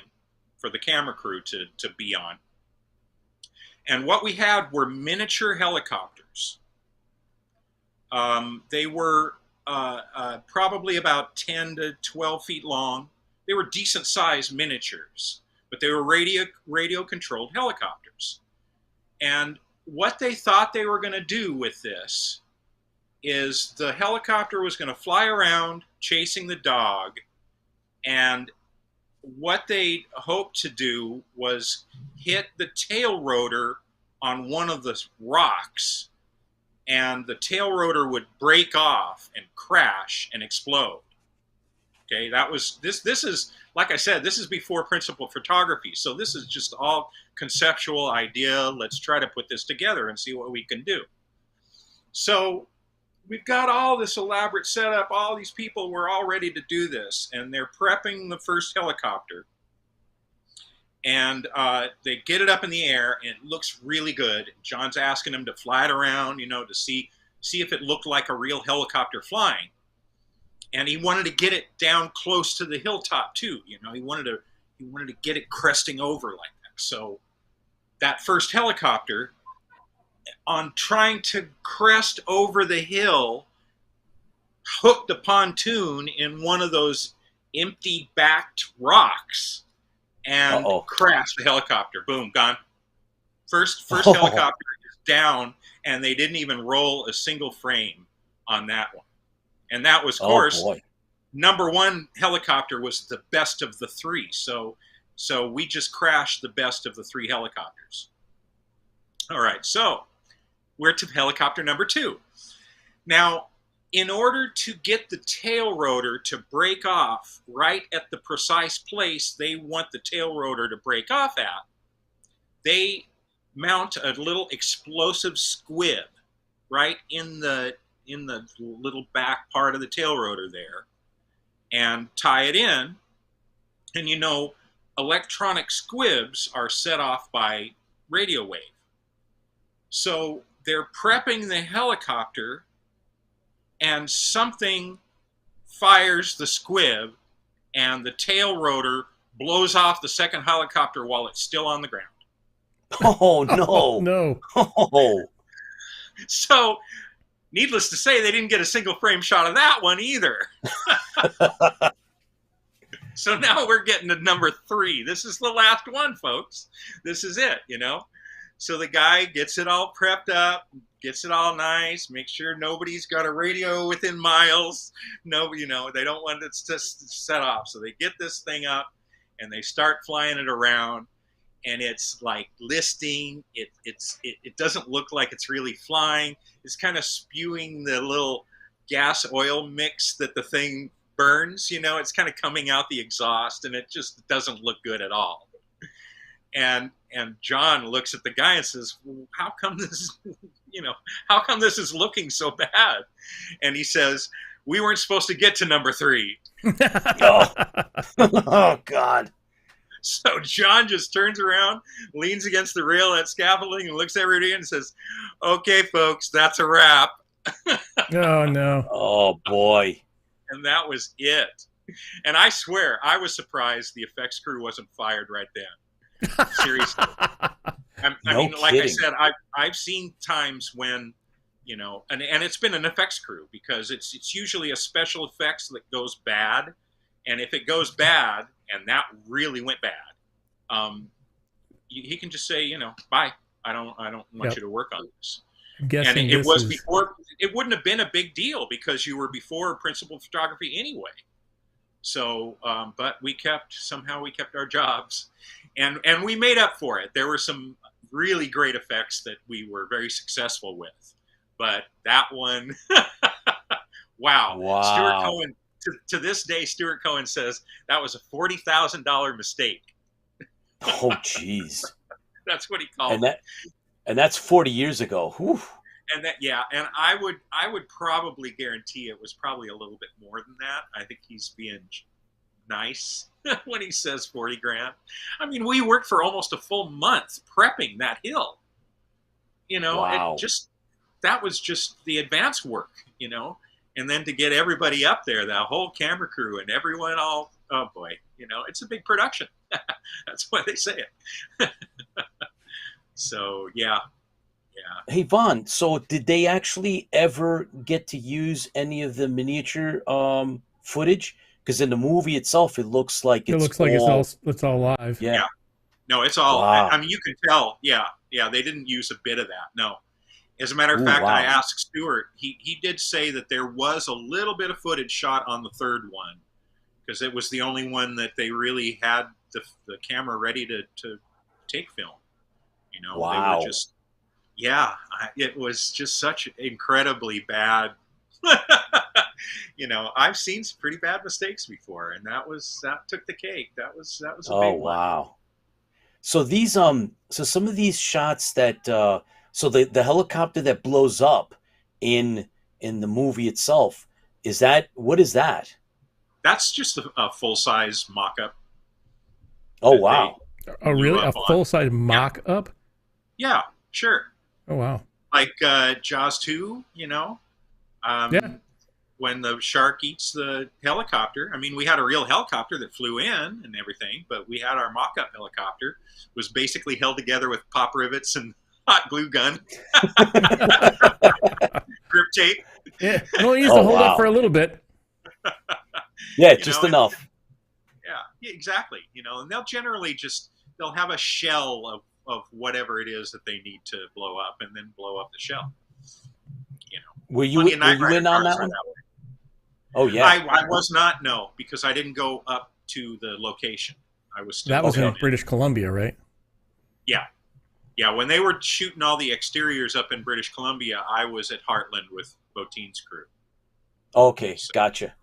for the camera crew to be on. And what we had were miniature helicopters. They were probably about 10 to 12 feet long. They were decent sized miniatures, but they were radio controlled helicopters. And what they thought they were going to do with this is the helicopter was going to fly around chasing the dog, and what they hoped to do was hit the tail rotor on one of the rocks, and the tail rotor would break off and crash and explode. Okay, that was this is, like I said, this is before principal photography, so this is just all conceptual idea. Let's try to put this together and see what we can do. So we've got all this elaborate setup. All these people were all ready to do this, and they're prepping the first helicopter. And they get it up in the air, and it looks really good. John's asking them to fly it around, to see if it looked like a real helicopter flying. And he wanted to get it down close to the hilltop too. He wanted to get it cresting over like that. So that first helicopter, on trying to crest over the hill, hooked a pontoon in one of those empty backed rocks and crashed the helicopter. Boom, gone. First helicopter is down, and they didn't even roll a single frame on that one. And that was, of course, number one helicopter was the best of the three. So we just crashed the best of the three helicopters. All right, so we're to helicopter number 2. Now, in order to get the tail rotor to break off right at the precise place they want the tail rotor to break off at, they mount a little explosive squib right in the little back part of the tail rotor there, and tie it in. And electronic squibs are set off by radio wave. So they're prepping the helicopter, and something fires the squib, and the tail rotor blows off the second helicopter while it's still on the ground. Oh, no. Oh, no. Oh. So, needless to say, they didn't get a single frame shot of that one either. So now we're getting to number 3. This is the last one, folks. This is it, So the guy gets it all prepped up, gets it all nice, makes sure nobody's got a radio within miles. No, they don't want it to set off. So they get this thing up, and they start flying it around, and it's like listing. It doesn't look like it's really flying. It's kind of spewing the little gas oil mix that the thing burns. It's kind of coming out the exhaust, and it just doesn't look good at all. And John looks at the guy and says, well, how come this is looking so bad? And he says, we weren't supposed to get to number 3. Oh, God. So John just turns around, leans against the rail at scaffolding, and looks at everybody and says, okay, folks, that's a wrap. Oh, no. Oh, boy. And that was it. And I swear, I was surprised the effects crew wasn't fired right then. Seriously. I mean, like I said, I've seen times when, and it's been an effects crew, because it's usually a special effects that goes bad. And if it goes bad, and that really went bad, he can just say, bye. I don't want you to work on this. And it was before. It wouldn't have been a big deal because you were before principal photography anyway. So, but we kept our jobs, and we made up for it. There were some really great effects that we were very successful with, but that one, wow. Stuart Cohen, to this day, Stuart Cohen says that was a $40,000 mistake. Oh, jeez. That's what he called it. And that's 40 years ago. Whew. And and I would probably guarantee it was probably a little bit more than that. I think he's being nice when he says 40 grand. I mean, we worked for almost a full month prepping that hill. Wow. That was just the advance work, and then to get everybody up there, that whole camera crew and everyone all, oh boy, it's a big production. That's why they say it. So, yeah. Hey, Vaughn, so did they actually ever get to use any of the miniature footage? Because in the movie itself, it looks like it's all live. Yeah. No, it's all, Wow. I mean, you can tell. Yeah. They didn't use a bit of that. No. As a matter of Ooh, fact, wow. I asked Stuart, he did say that there was a little bit of footage shot on the third one, because it was the only one that they really had the camera ready to take film. Wow. They were just, it was just such incredibly bad. I've seen some pretty bad mistakes before, and that took the cake. That was a big one. Wow. So these so some of these shots that so the helicopter that blows up in the movie itself, what is that? That's just a full-size mock-up. Oh, wow. Oh, really? A on. full-size mock-up? Yeah, sure. Oh, wow. Like Jaws 2, when the shark eats the helicopter. I mean, we had a real helicopter that flew in and everything, but we had our mock-up helicopter. It was basically held together with pop rivets and hot glue gun. Grip tape. Yeah, it only needs to hold up for a little bit. Yeah, just enough. Yeah, exactly. And they'll generally they'll have a shell of whatever it is that they need to blow up, and then blow up the shell. Were you in on that one? Oh, yeah. I was not, no, because I didn't go up to the location. I was still. That was in British Columbia, right? Yeah. Yeah, when they were shooting all the exteriors up in British Columbia, I was at Heartland with Botine's crew. Okay, gotcha.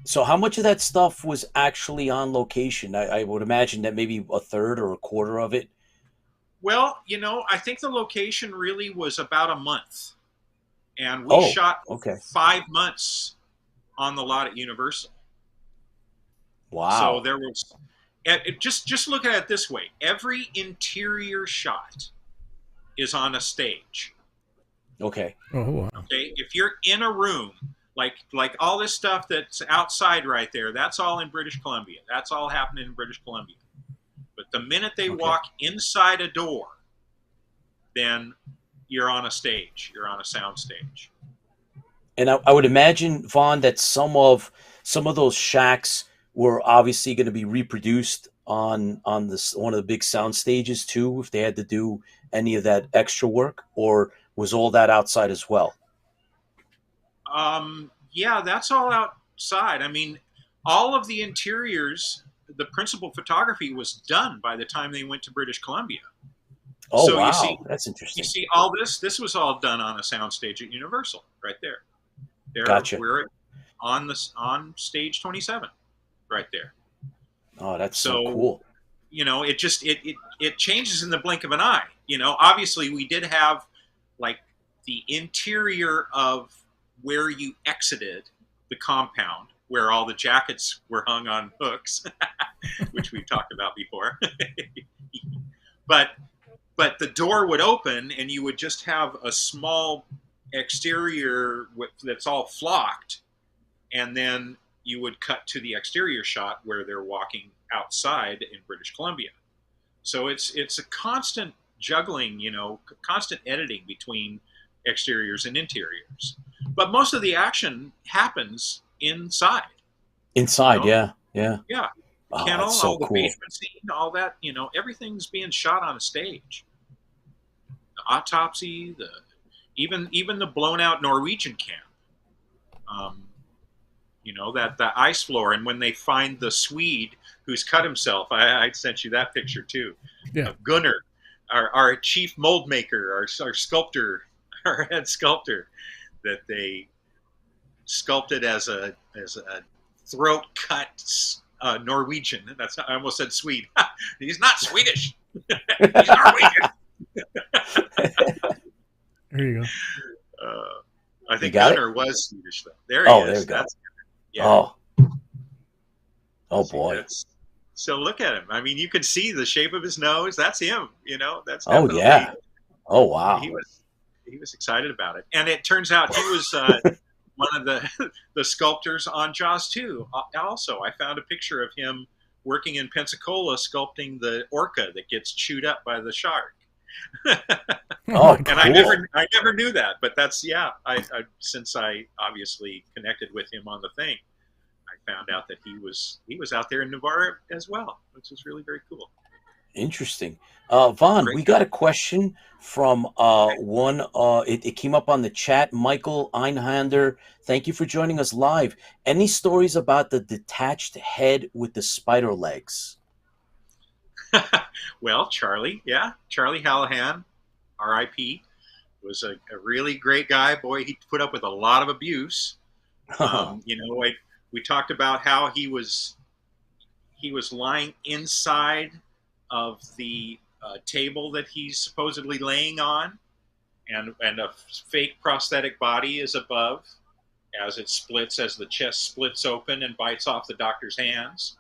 So how much of that stuff was actually on location? I would imagine that maybe a third or a quarter of it. Well, I think the location really was about a month. And we shot 5 months on the lot at Universal. Wow. So there was, just look at it this way. Every interior shot is on a stage. Okay. Oh, wow. Okay. If you're in a room, like all this stuff that's outside right there, that's all in British Columbia. That's all happening in British Columbia. But the minute they walk inside a door, then you're on a stage. You're on a sound stage. And I would imagine, Vaughn, that some of those shacks were obviously going to be reproduced on this one of the big sound stages too, if they had to do any of that extra work, or was all that outside as well? Yeah, that's all outside. I mean, all of the interiors, the principal photography was done by the time they went to British Columbia. Oh, so wow. You see, that's interesting. You see all this was all done on a soundstage at Universal right there. Gotcha. We're on stage 27 right there. Oh, that's so cool. It changes in the blink of an eye. Obviously we did have like the interior of where you exited the compound, where all the jackets were hung on hooks, which we've talked about before. But the door would open and you would just have a small exterior that's all flocked, and then you would cut to the exterior shot where they're walking outside in British Columbia. So it's a constant juggling, constant editing between exteriors and interiors. But most of the action happens inside. Inside, yeah. Yeah. Oh, Kennel, that's so all the cool. basement scene, all that, everything's being shot on a stage. The autopsy, even the blown out Norwegian camp. That the ice floor, and when they find the Swede who's cut himself, I sent you that picture too. Yeah. Of Gunnar, our chief mold maker, our sculptor, our head sculptor, that they sculpted as a throat cut Norwegian. I almost said Swede. He's not Swedish. He's Norwegian. There you go. I think Gunnar was Swedish though. There he is. There you go. Yeah. Oh boy. So look at him. I mean, you can see the shape of his nose. That's him. That's oh definitely, yeah. Oh wow. He was excited about it, and it turns out he was one of the the sculptors on Jaws 2. Also, I found a picture of him working in Pensacola sculpting the orca that gets chewed up by the shark. Oh, And I cool. never knew that, but that's yeah. Since I obviously connected with him on the thing, I found out that he was out there in Navarre as well, which is really very cool. Interesting. Vaughn, Great we guy. got a question from one. It came up on the chat. Michael Einhander, thank you for joining us live. Any stories about the detached head with the spider legs? Well, Charlie, yeah, Charlie Hallahan, R.I.P. was a really great guy. Boy, he put up with a lot of abuse. You know, we talked about how he was lying inside of the table that he's supposedly laying on, and a fake prosthetic body is above as it splits, as the chest splits open and bites off the doctor's hands.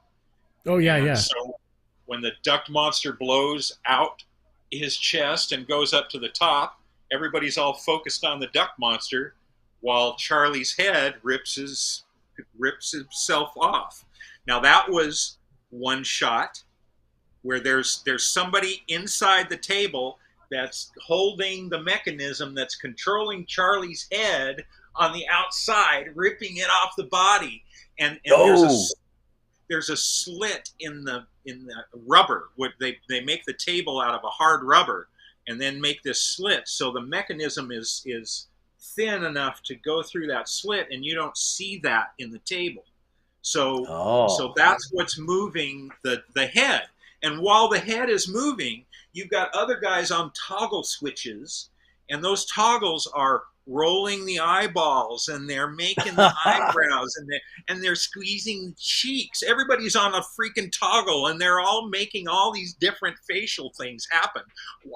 Oh yeah, And yeah. so when the duck monster blows out his chest and goes up to the top, everybody's all focused on the duck monster, while Charlie's head rips himself off. Now that was one shot where there's somebody inside the table that's holding the mechanism that's controlling Charlie's head on the outside, ripping it off the body, and Oh, there's a slit in the rubber. What they make the table out of a hard rubber, and then make this slit so the mechanism is thin enough to go through that slit, and you don't see that in the table. So oh, that's what's moving the head. And while the head is moving, you've got other guys on toggle switches, and those toggles are rolling the eyeballs, and they're making the eyebrows, and they're squeezing the cheeks. Everybody's on a freaking toggle, and they're all making all these different facial things happen,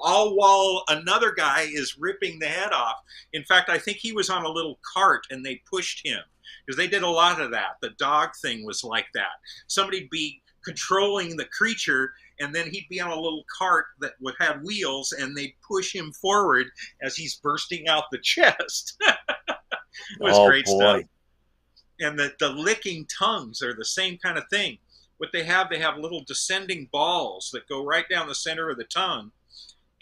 all while another guy is ripping the head off. In fact, I think he was on a little cart, and they pushed him, because they did a lot of that. The dog thing was like that. Somebody'd be controlling the creature, and then he'd be on a little cart that would have wheels, and they'd push him forward as he's bursting out the chest. It was oh great stuff. boy. And the licking tongues are the same kind of thing. What they have little descending balls that go right down the center of the tongue,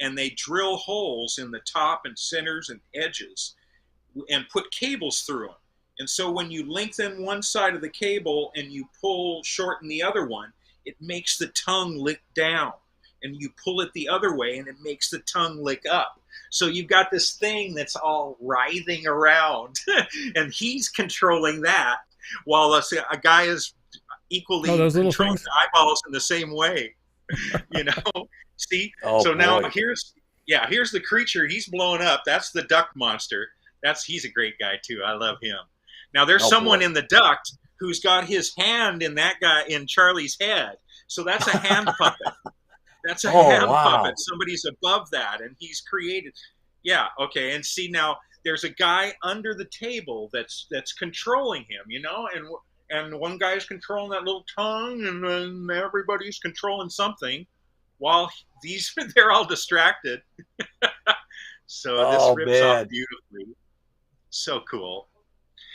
and they drill holes in the top and centers and edges and put cables through them. And so when you lengthen one side of the cable and you shorten the other one, it makes the tongue lick down. And you pull it the other way, and it makes the tongue lick up. So you've got this thing that's all writhing around, and he's controlling that, while a guy is equally Oh, those little controlling things. the eyeballs in the same way. You know, see? Oh So now boy. here's the creature. He's blowing up. That's the duck monster. He's a great guy too. I love him. Now there's Oh someone boy. in the duct who's got his hand in that guy in Charlie's head. So that's a hand puppet. That's a Oh hand wow. puppet. Somebody's above that, and he's created. Yeah, okay. And see, now there's a guy under the table that's controlling him, you know, and one guy's controlling that little tongue, and then everybody's controlling something, while they're all distracted. So this Oh rips off man. beautifully. So cool.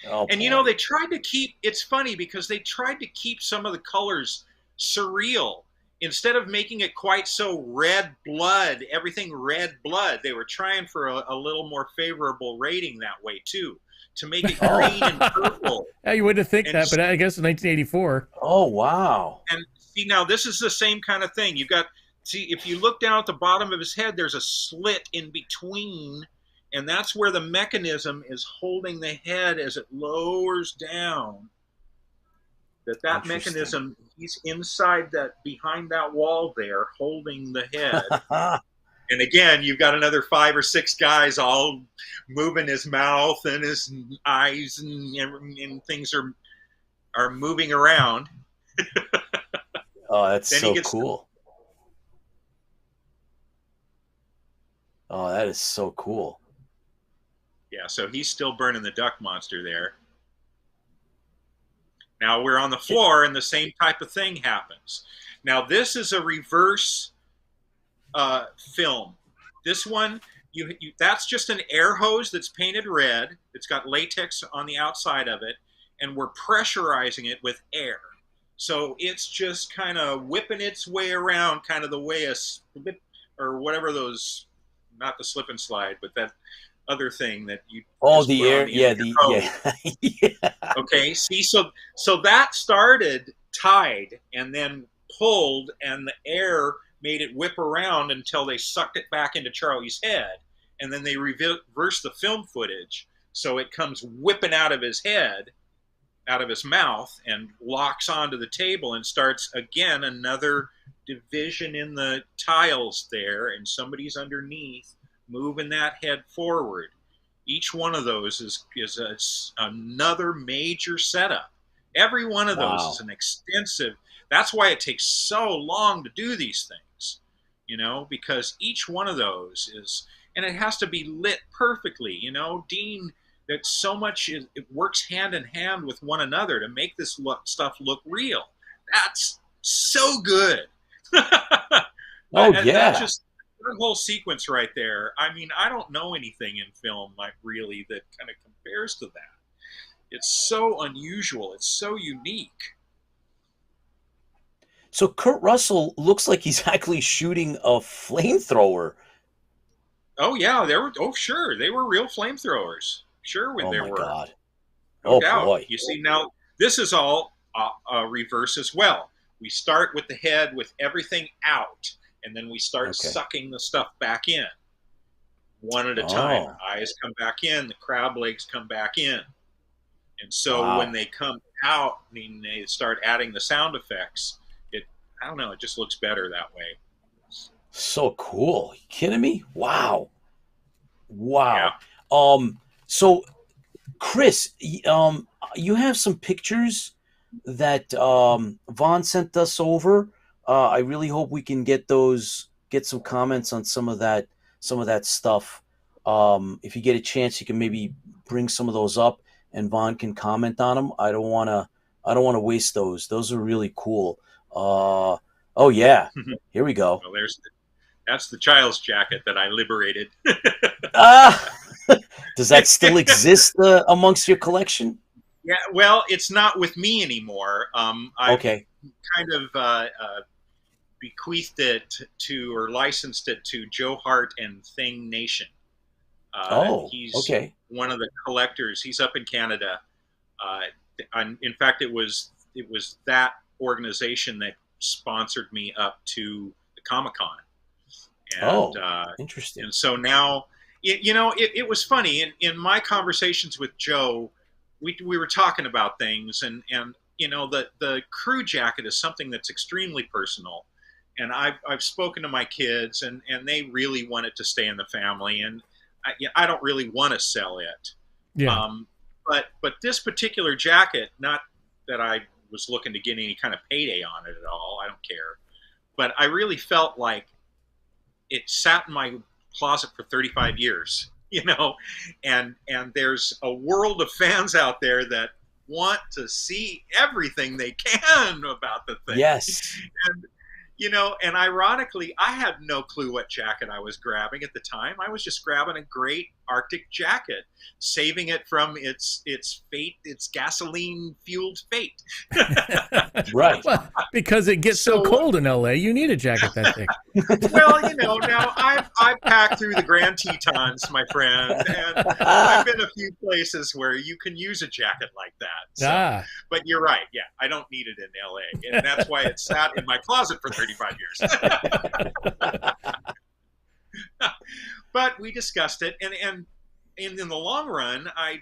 Oh And you know, boy. they tried to keep, it's funny because they tried to keep some of the colors surreal. Instead of making it quite so red blood, everything red blood, they were trying for a little more favorable rating that way too, to make it green and purple. Yeah, you wouldn't think And that, but I guess in 1984. Oh wow. and see, now this is the same kind of thing. If you look down at the bottom of his head, there's a slit in between, and that's where the mechanism is holding the head as it lowers down. That Interesting. mechanism, he's inside behind that wall there, holding the head. And again, you've got another 5 or 6 guys all moving his mouth and his eyes, and things are moving around. Oh, that's Then he so gets cool. Oh, that is so cool. Yeah, so he's still burning the duck monster there. Now we're on the floor, and the same type of thing happens. Now this is a reverse film. This one, that's just an air hose that's painted red. It's got latex on the outside of it, and we're pressurizing it with air. So it's just kind of whipping its way around, kind of the way a slip, or whatever those, not the slip and slide, but that other thing that you Oh, just the put on air. the Yeah, end of the your hose. yeah. Yeah. Okay, see, so that started tied and then pulled, and the air made it whip around until they sucked it back into Charlie's head, and then they reversed the film footage, so it comes whipping out of his head, out of his mouth, and locks onto the table and starts again another division in the tiles there, and somebody's underneath moving that head forward. Each one of those is another major setup. Every one of those Wow. is an extensive. That's why it takes so long to do these things, because each one of those is, and it has to be lit perfectly. Dean, that so much it works hand in hand with one another to make this stuff look real. That's so good. Oh That yeah. just that whole sequence right there. I mean, I don't know anything in film like really that kind of compares to that. It's so unusual. It's so unique. So Kurt Russell looks like he's actually shooting a flamethrower. Oh yeah, there were. Oh sure, they were real flamethrowers. Sure, Oh there my were. God. No Oh doubt. boy. You see, now this is all reverse as well. We start with the head with everything out, and then we start Okay. sucking the stuff back in, one at a time. Oh, Eyes come back in, the crab legs come back in. And so when wow. they come out, I mean, they start adding the sound effects. I don't know, it just looks better that way. So cool. You kidding me? Wow. Yeah. Wow. So Chris, you have some pictures that Vaughn sent us over. I really hope we can get some comments on some of that stuff. If you get a chance, you can maybe bring some of those up, and Vaughn can comment on them. I don't want to waste those. Those are really cool. Oh yeah, here we go. Well, that's the child's jacket that I liberated. Ah, does that still exist amongst your collection? Yeah, well, it's not with me anymore. I've Okay. kind of bequeathed it to, or licensed it to Joe Hart and Thing Nation. Oh, He's okay. one of the collectors. He's up in Canada. In fact, it was that organization that sponsored me up to the Comic-Con, and Oh, interesting. so now, it was funny in my conversations with Joe. We were talking about things, and the crew jacket is something that's extremely personal, and I've spoken to my kids, and they really want it to stay in the family, and I don't really want to sell it. Yeah. But this particular jacket, not that I was looking to get any kind of payday on it at all. I don't care. But I really felt like it sat in my closet for 35 years, and there's a world of fans out there that want to see everything they can about the thing. Yes. And and ironically, I had no clue what jacket I was grabbing at the time. I was just grabbing a great Arctic jacket, saving it from its fate, its gasoline fueled fate. Right. Well, because it gets so cold in LA, you need a jacket that thick. Well, now I've packed through the Grand Tetons, my friend, and I've been a few places where you can use a jacket like that. So, But you're right. Yeah, I don't need it in LA, and that's why it sat in my closet for 35 years. But we discussed it, and in the long run, I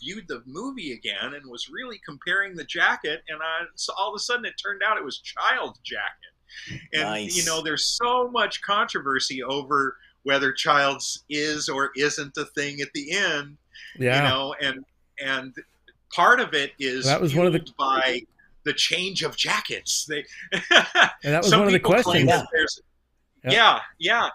viewed the movie again and was really comparing the jacket, and so all of a sudden it turned out it was Child's jacket. And Nice. there's so much controversy over whether Child's is or isn't a thing at the end. Yeah. And part of it is that was one of the by the change of jackets. And that was one of the questions. That there's Yeah,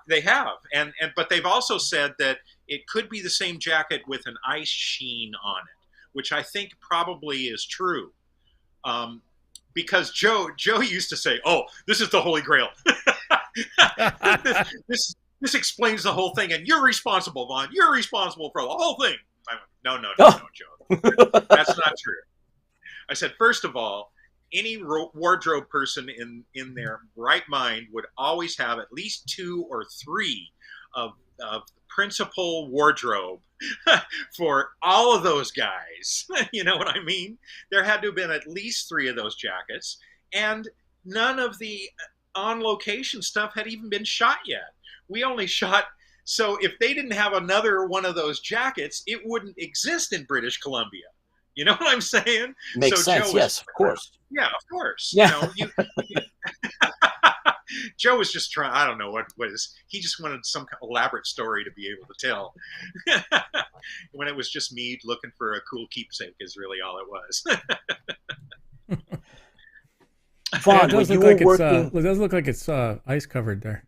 they have, and but they've also said that it could be the same jacket with an ice sheen on it, which I think probably is true, because Joe used to say, "Oh, this is the Holy Grail." this explains the whole thing, and you're responsible, Vaughn. You're responsible for the whole thing. I went, no, Oh. Joe. That's not true. I said, first of all, any wardrobe person in their right mind would always have at least 2 or 3 of principal wardrobe for all of those guys. You know what I mean? There had to have been at least 3 of those jackets, and none of the on location stuff had even been shot yet. We only shot, so if they didn't have another one of those jackets, it wouldn't exist in British Columbia. You know what I'm saying? Makes sense. Yes, of course. Yeah, of course. Yeah. You know, Joe was just trying. I don't know what was. He just wanted some elaborate story to be able to tell. When it was just me looking for a cool keepsake, is really all it was. Vaughn, it does when look you were like working, it does look like it's ice covered there.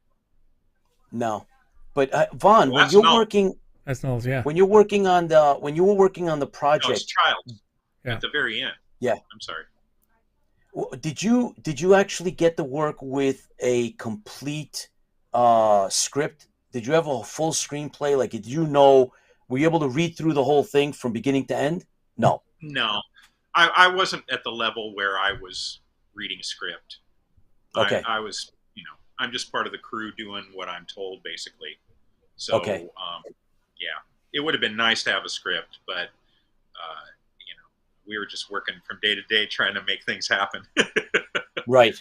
no, but Vaughn, when that's you're null. working, That's Knowles, yeah. when you were working on the No, project, it's child Yeah. at the very end. Yeah. I'm sorry. did you actually get to work with a complete script? Did you have a full screenplay? Like, did you know? Were you able to read through the whole thing from beginning to end? No. No, I wasn't at the level where I was reading a script. Okay. I was, I'm just part of the crew doing what I'm told, basically. So, Okay. Yeah, it would have been nice to have a script, but we were just working from day to day trying to make things happen. Right.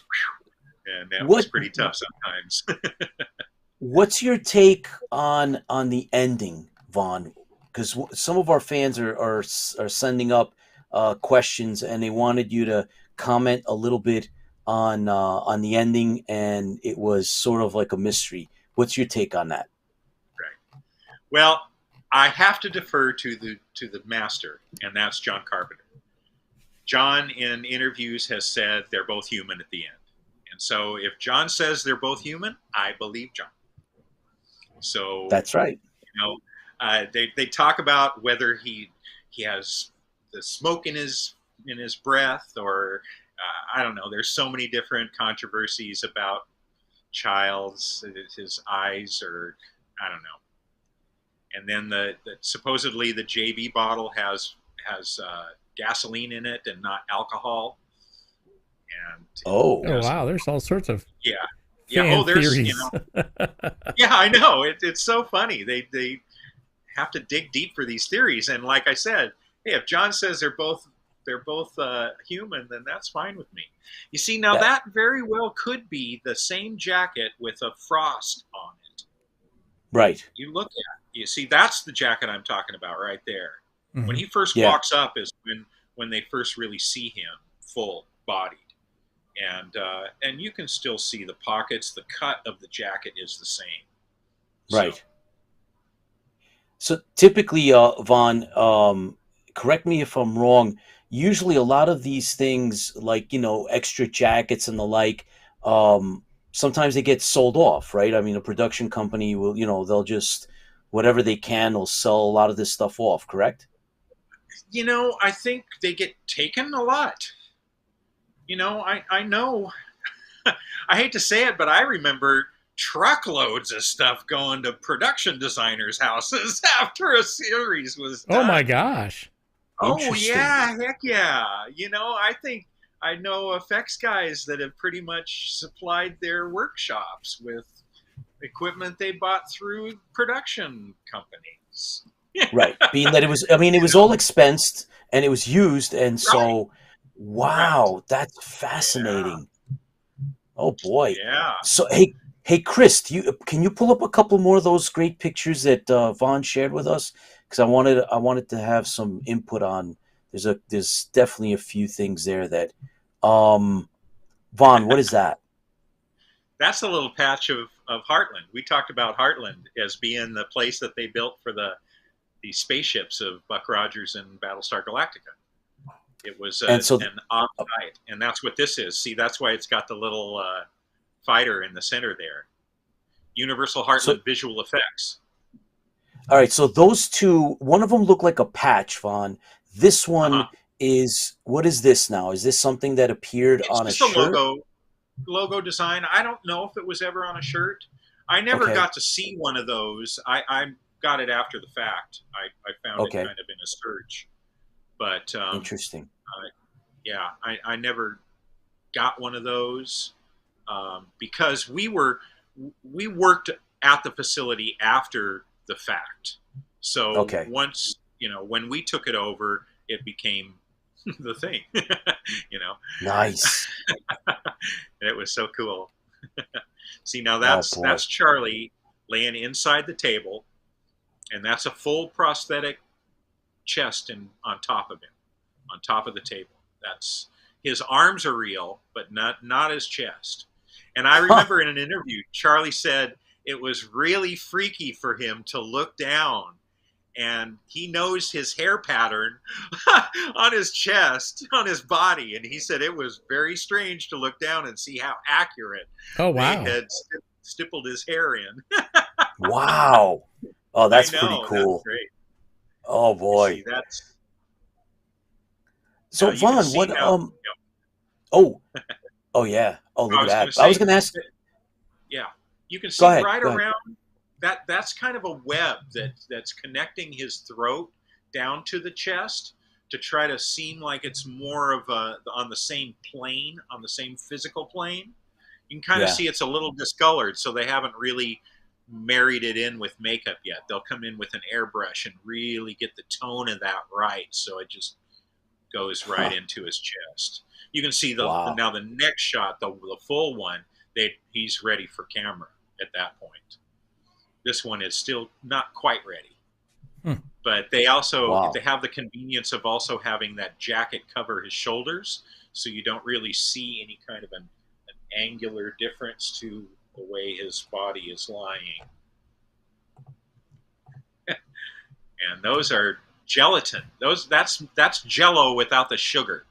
And that was pretty tough sometimes. What's your take on the ending, Vaughn? Because some of our fans are sending up questions, and they wanted you to comment a little bit on the ending, and it was sort of like a mystery. What's your take on that? Right. Well, I have to defer to the master, and that's John Carpenter. John, in interviews, has said they're both human at the end. And so if John says they're both human, I believe John. So That's right. They talk about whether he has the smoke in his breath, or I don't know. There's so many different controversies about Child's his eyes, or I don't know. And then the supposedly the JB bottle has gasoline in it and not alcohol. And Wow, there's all sorts of fan there's theories. yeah, I know, it's so funny. They have to dig deep for these theories, and like I said, hey, if John says they're both human, then that's fine with me. You see, now that very well could be the same jacket with a frost on it. Right. You look at, you see, that's the jacket I'm talking about right there. Mhm. When he first walks up is when they first really see him full bodied, and you can still see the pockets. The cut of the jacket is the same. Right. So typically, Vaughn, correct me if I'm wrong. Usually, a lot of these things, like extra jackets and the like, sometimes they get sold off, right? I mean, a production company will, they'll just whatever they can, they'll sell a lot of this stuff off. Correct? I think they get taken a lot. I know. I hate to say it, but I remember truckloads of stuff going to production designers' houses after a series was done. Oh my gosh. Oh yeah, heck yeah. I think I know effects guys that have pretty much supplied their workshops with equipment they bought through production companies. Right. Being that it was all expensed and it was used, and so wow, that's fascinating. Yeah. Oh boy. Yeah. So hey Chris, can you pull up a couple more of those great pictures that Vaughn shared with us? Because I wanted to have some input on. There's definitely a few things there that Vaughn, what is that? That's a little patch of Heartland. We talked about Heartland as being the place that they built for the spaceships of Buck Rogers and Battlestar Galactica. It was an off-site, and that's what this is. See, that's why it's got the little fighter in the center there. Universal Heartland Visual Effects. All right, so those two, one of them looked like a patch, Vaughn. This one is, what is this now? Is this something that appeared on a shirt? Logo design. I don't know if it was ever on a shirt. I never Okay. got to see one of those. I got it after the fact. I found it Okay. kind of in a search, but Interesting. yeah, I never got one of those because we worked at the facility after the fact. So Okay. once when we took it over, it became the thing. Nice. It was so cool. See, now Oh boy. that's Charlie laying inside the table, and that's a full prosthetic chest on top of him, on top of the table. That's his arms are real, but not his chest. And I remember in an interview, Charlie said it was really freaky for him to look down, and he knows his hair pattern on his chest, on his body, and he said it was very strange to look down and see how accurate Oh, they wow. had stippled his hair in. Wow. Oh, that's I know, pretty cool. That's great. Oh You boy. see, that's So you can Vaughn, see what now. oh yeah. Oh, look I at was going that. to I was say, gonna ask. yeah, you can Go see ahead. right Go ahead. around that. That's kind of a web that's connecting his throat down to the chest to try to seem like it's more of on the same plane, on the same physical plane. You can kind of Yeah. see it's a little discolored, so they haven't really married it in with makeup yet. They'll come in with an airbrush and really get the tone of that right, so it just goes right into his chest. You can see Wow. now the next shot, the full one, he's ready for camera at that point. This one is still not quite ready. But they Wow. have the convenience of also having that jacket cover his shoulders, so you don't really see any kind of an angular difference to the way his body is lying. And those are gelatin. That's Jello without the sugar.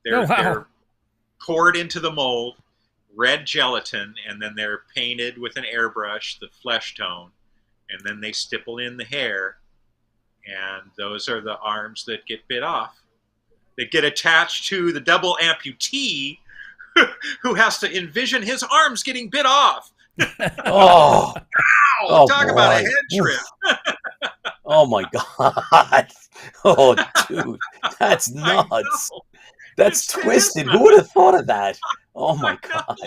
They're poured into the mold, red gelatin, and then they're painted with an airbrush, the flesh tone, and then they stipple in the hair, and those are the arms that get bit off. They get attached to the double amputee who has to envision his arms getting bit off. Oh. Wow, talk about a head trip. Oh my God. Oh, dude. That's nuts. That's twisted. Who would have thought of that? Oh my God.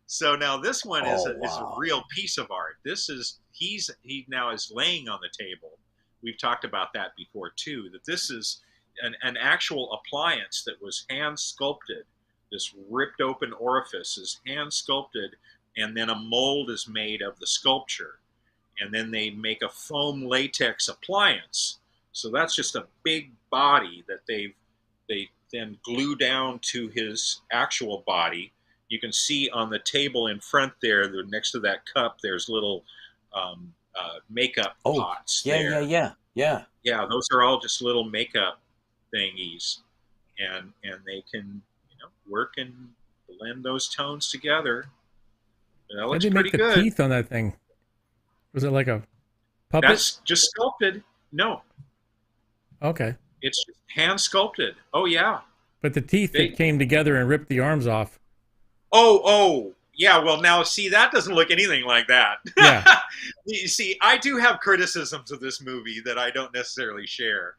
So now this one is a Wow. real piece of art. He now is laying on the table. We've talked about that before too, that this is an actual appliance that was hand sculpted. This ripped open orifice is hand sculpted, and then a mold is made of the sculpture. And then they make a foam latex appliance. So that's just a big body that they then glue down to his actual body. You can see on the table in front there, next to that cup, there's little makeup pots there. Yeah. Yeah, those are all just little makeup thingies, and they can work and blend those tones together. That looks How'd they pretty make the good. teeth on that thing? Was it like a puppet? That's just sculpted. No, Okay. it's just hand sculpted. Oh yeah. But the teeth that came together and ripped the arms off. Oh yeah. Well, now see, that doesn't look anything like that. Yeah. You see, I do have criticisms of this movie that I don't necessarily share,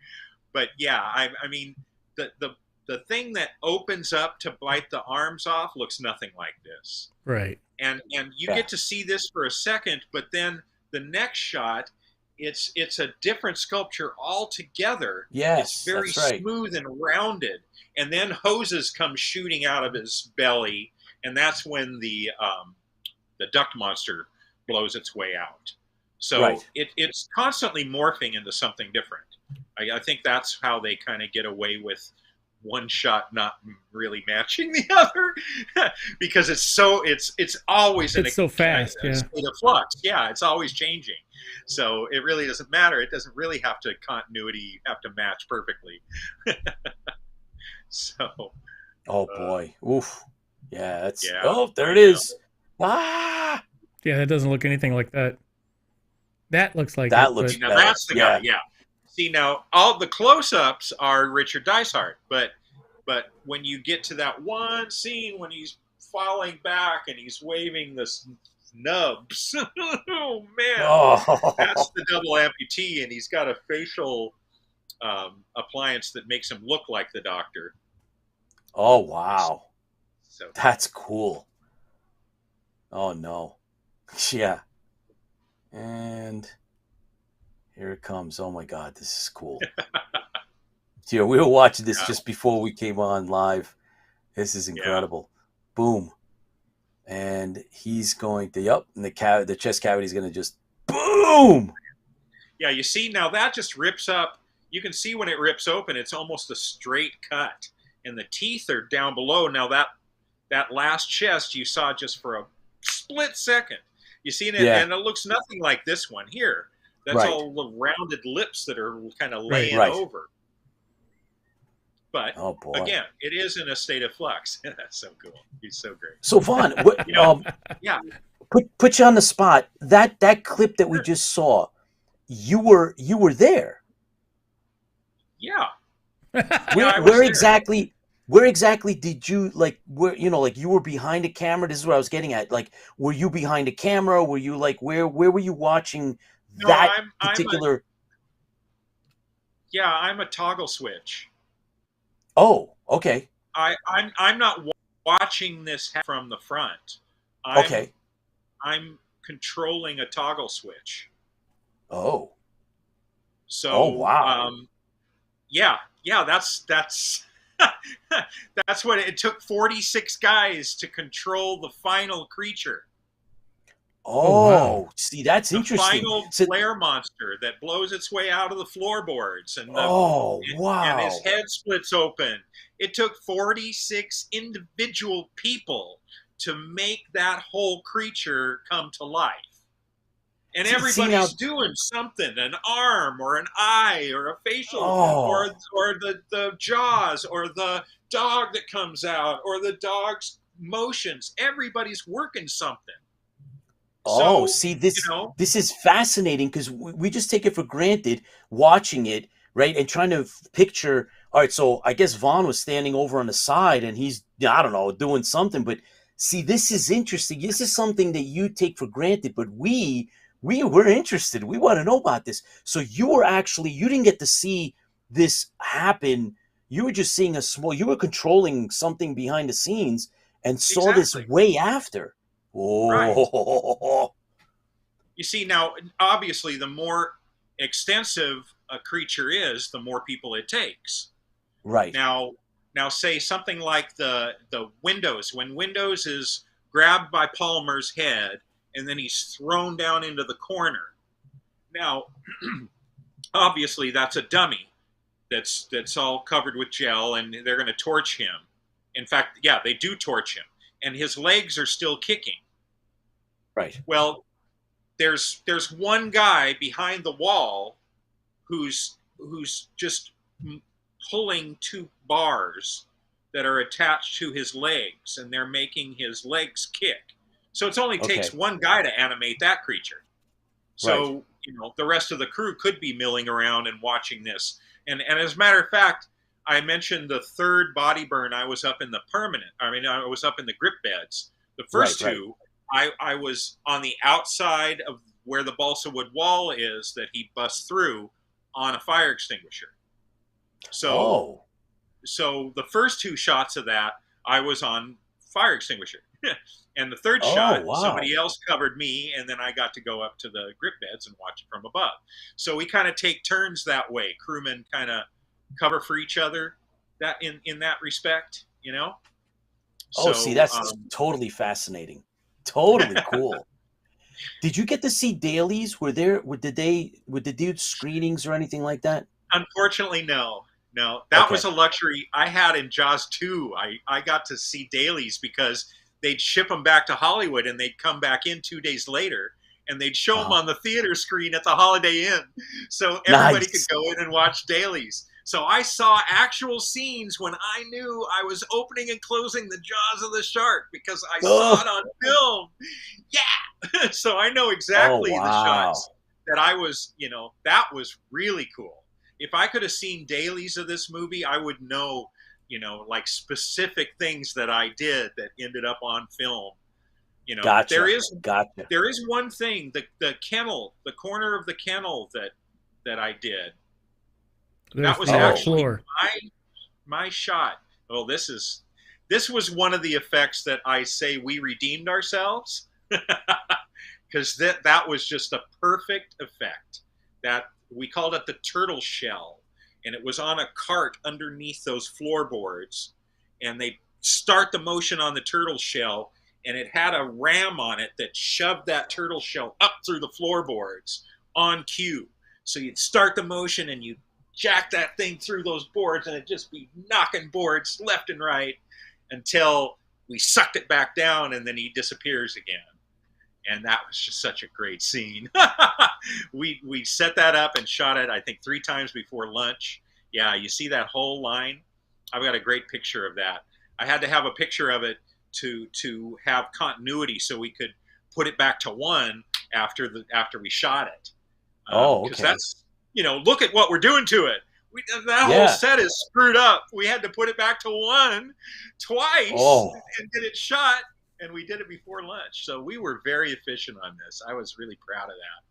but yeah, I mean, the thing that opens up to bite the arms off looks nothing like this. Right. And you get to see this for a second, but then the next shot, it's a different sculpture altogether. Yes, it's very that's right. smooth and rounded, and then hoses come shooting out of his belly, and that's when the duct monster blows its way out. So it's constantly morphing into something different. I think that's how they kind of get away with one shot not really matching the other because it's always so fast, a state of flux. Yeah, it's always changing. So it really doesn't matter. It doesn't really have to have to match perfectly. So. Oh boy. Oof. Yeah. That's. Yeah, Oh, there it is. Ah. Yeah, that doesn't look anything like that. That looks like that it, looks. Now that's the guy. Yeah. See, now all the close-ups are Richard Dysart, but when you get to that one scene when he's falling back, and he's waving this nubs. Oh man, that's Oh, the double amputee, and he's got a facial appliance that makes him look like the doctor. oh wow, So that's cool. Oh no, yeah, and here it comes. Oh my God, this is cool. Yeah, we were watching this yeah, just before we came on live. This is yeah. incredible. Boom. And he's going to, yep, and the chest cavity is going to just boom. Yeah, you see, now that just rips up. You can see when it rips open, it's almost a straight cut, and the teeth are down below. Now that last chest you saw just for a split second. You seen it, Yeah, and it looks nothing like this one here. That's right, all the rounded lips that are kind of Right. laying right. over. But Oh boy. again, it is in a state of flux. That's so cool. He's so great. So Vaughn, what, You know, yeah, put you on the spot. That clip that we just saw, you were there. yeah, Where I was where there. exactly where exactly did you like where like you were behind a camera? This is what I was getting at. Like, were you behind a camera? Were you like where were you watching No, that I'm particular? I'm a toggle switch. Oh, okay, I'm not watching this from the front. I'm okay. I'm controlling a toggle switch. Oh, oh So wow. yeah, that's that's what it took. 46 guys to control the final creature, Oh wow. Oh, see, that's the interesting. final So, flare monster that blows its way out of the floorboards, and oh his wow. head splits open. It took 46 individual people to make that whole creature come to life. And See now. everybody's doing something, an arm or an eye or a facial or Oh, the jaws or the dog that comes out or the dog's motions. Everybody's working something. oh, So, see, you know, this is fascinating because we just take it for granted watching it, right? And trying to picture. All right, so I guess Vaughn was standing over on the side and he's, I don't know, doing something. But see, this is interesting. This is something that you take for granted, but we're interested. We want to know about this. So you didn't get to see this happen. You were just seeing you were controlling something behind the scenes and saw this exactly. way after. Right. Oh, You see, now, obviously, the more extensive a creature is, the more people it takes. right. Now, say something like the Windows. When Windows is grabbed by Palmer's head and then he's thrown down into the corner. Now, obviously, that's a dummy. That's all covered with gel, and they're going to torch him. In fact, yeah, they do torch him, and his legs are still kicking. Right. Well, there's one guy behind the wall who's just pulling two bars that are attached to his legs, and they're making his legs kick. So it only takes Okay. one guy to animate that creature. Right. So, the rest of the crew could be milling around and watching this. And as a matter of fact, I mentioned the third body burn. I was up in the I was up in the grip beds. The Right. first Right. two, I was on the outside of where the balsa wood wall is that he busts through on a fire extinguisher. So Oh. so the first two shots of that, I was on fire extinguisher. And the third Oh. shot, Wow. somebody else covered me, and then I got to go up to the grip beds and watch it from above. So we kind of take turns that way. Crewmen kind of cover for each other that in that respect, Oh, see, So that's totally fascinating. Totally cool. Did you get to see dailies? Did the dudes screenings or anything like that? unfortunately, no. No, that was Okay. a luxury I had in Jaws 2. I got to see dailies because they'd ship them back to Hollywood and they'd come back in 2 days later and they'd show them Uh-huh. on the theater screen at the Holiday Inn. So everybody could Nice. go in and watch dailies. So I saw actual scenes when I knew I was opening and closing the jaws of the shark because I saw Oh. it on film. Yeah. So I know Oh, exactly the wow. shots that I was, that was really cool. If I could have seen dailies of this movie, I would know like specific things that I did that ended up on film. Gotcha. There is one thing, the kennel, the corner of the kennel that I did. That was actually my shot. Oh, this was one of the effects that I say we redeemed ourselves, because that was just a perfect effect. That we called it the turtle shell, and it was on a cart underneath those floorboards, and they start the motion on the turtle shell, and it had a ram on it that shoved that turtle shell up through the floorboards on cue. So you'd start the motion and you jack that thing through those boards, and it'd just be knocking boards left and right until we sucked it back down, and then he disappears again. And that was just such a great scene. We set that up and shot it, I think, 3 times before lunch. Yeah, you see that whole line? I've got a great picture of that. I had to have a picture of it to have continuity, so we could put it back to 1 after we shot it. Because that's, look at what we're doing to it. That whole set is screwed up. We had to put it back to 1 twice and get it shot, and we did it before lunch. So we were very efficient on this. I was really proud of that.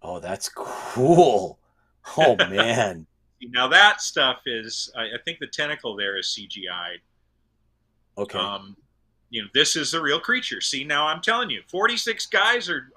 Oh, that's cool. Oh, man. Now that stuff is, I think the tentacle there is CGI'd. Okay. This is a real creature. See, now I'm telling you, 46 guys are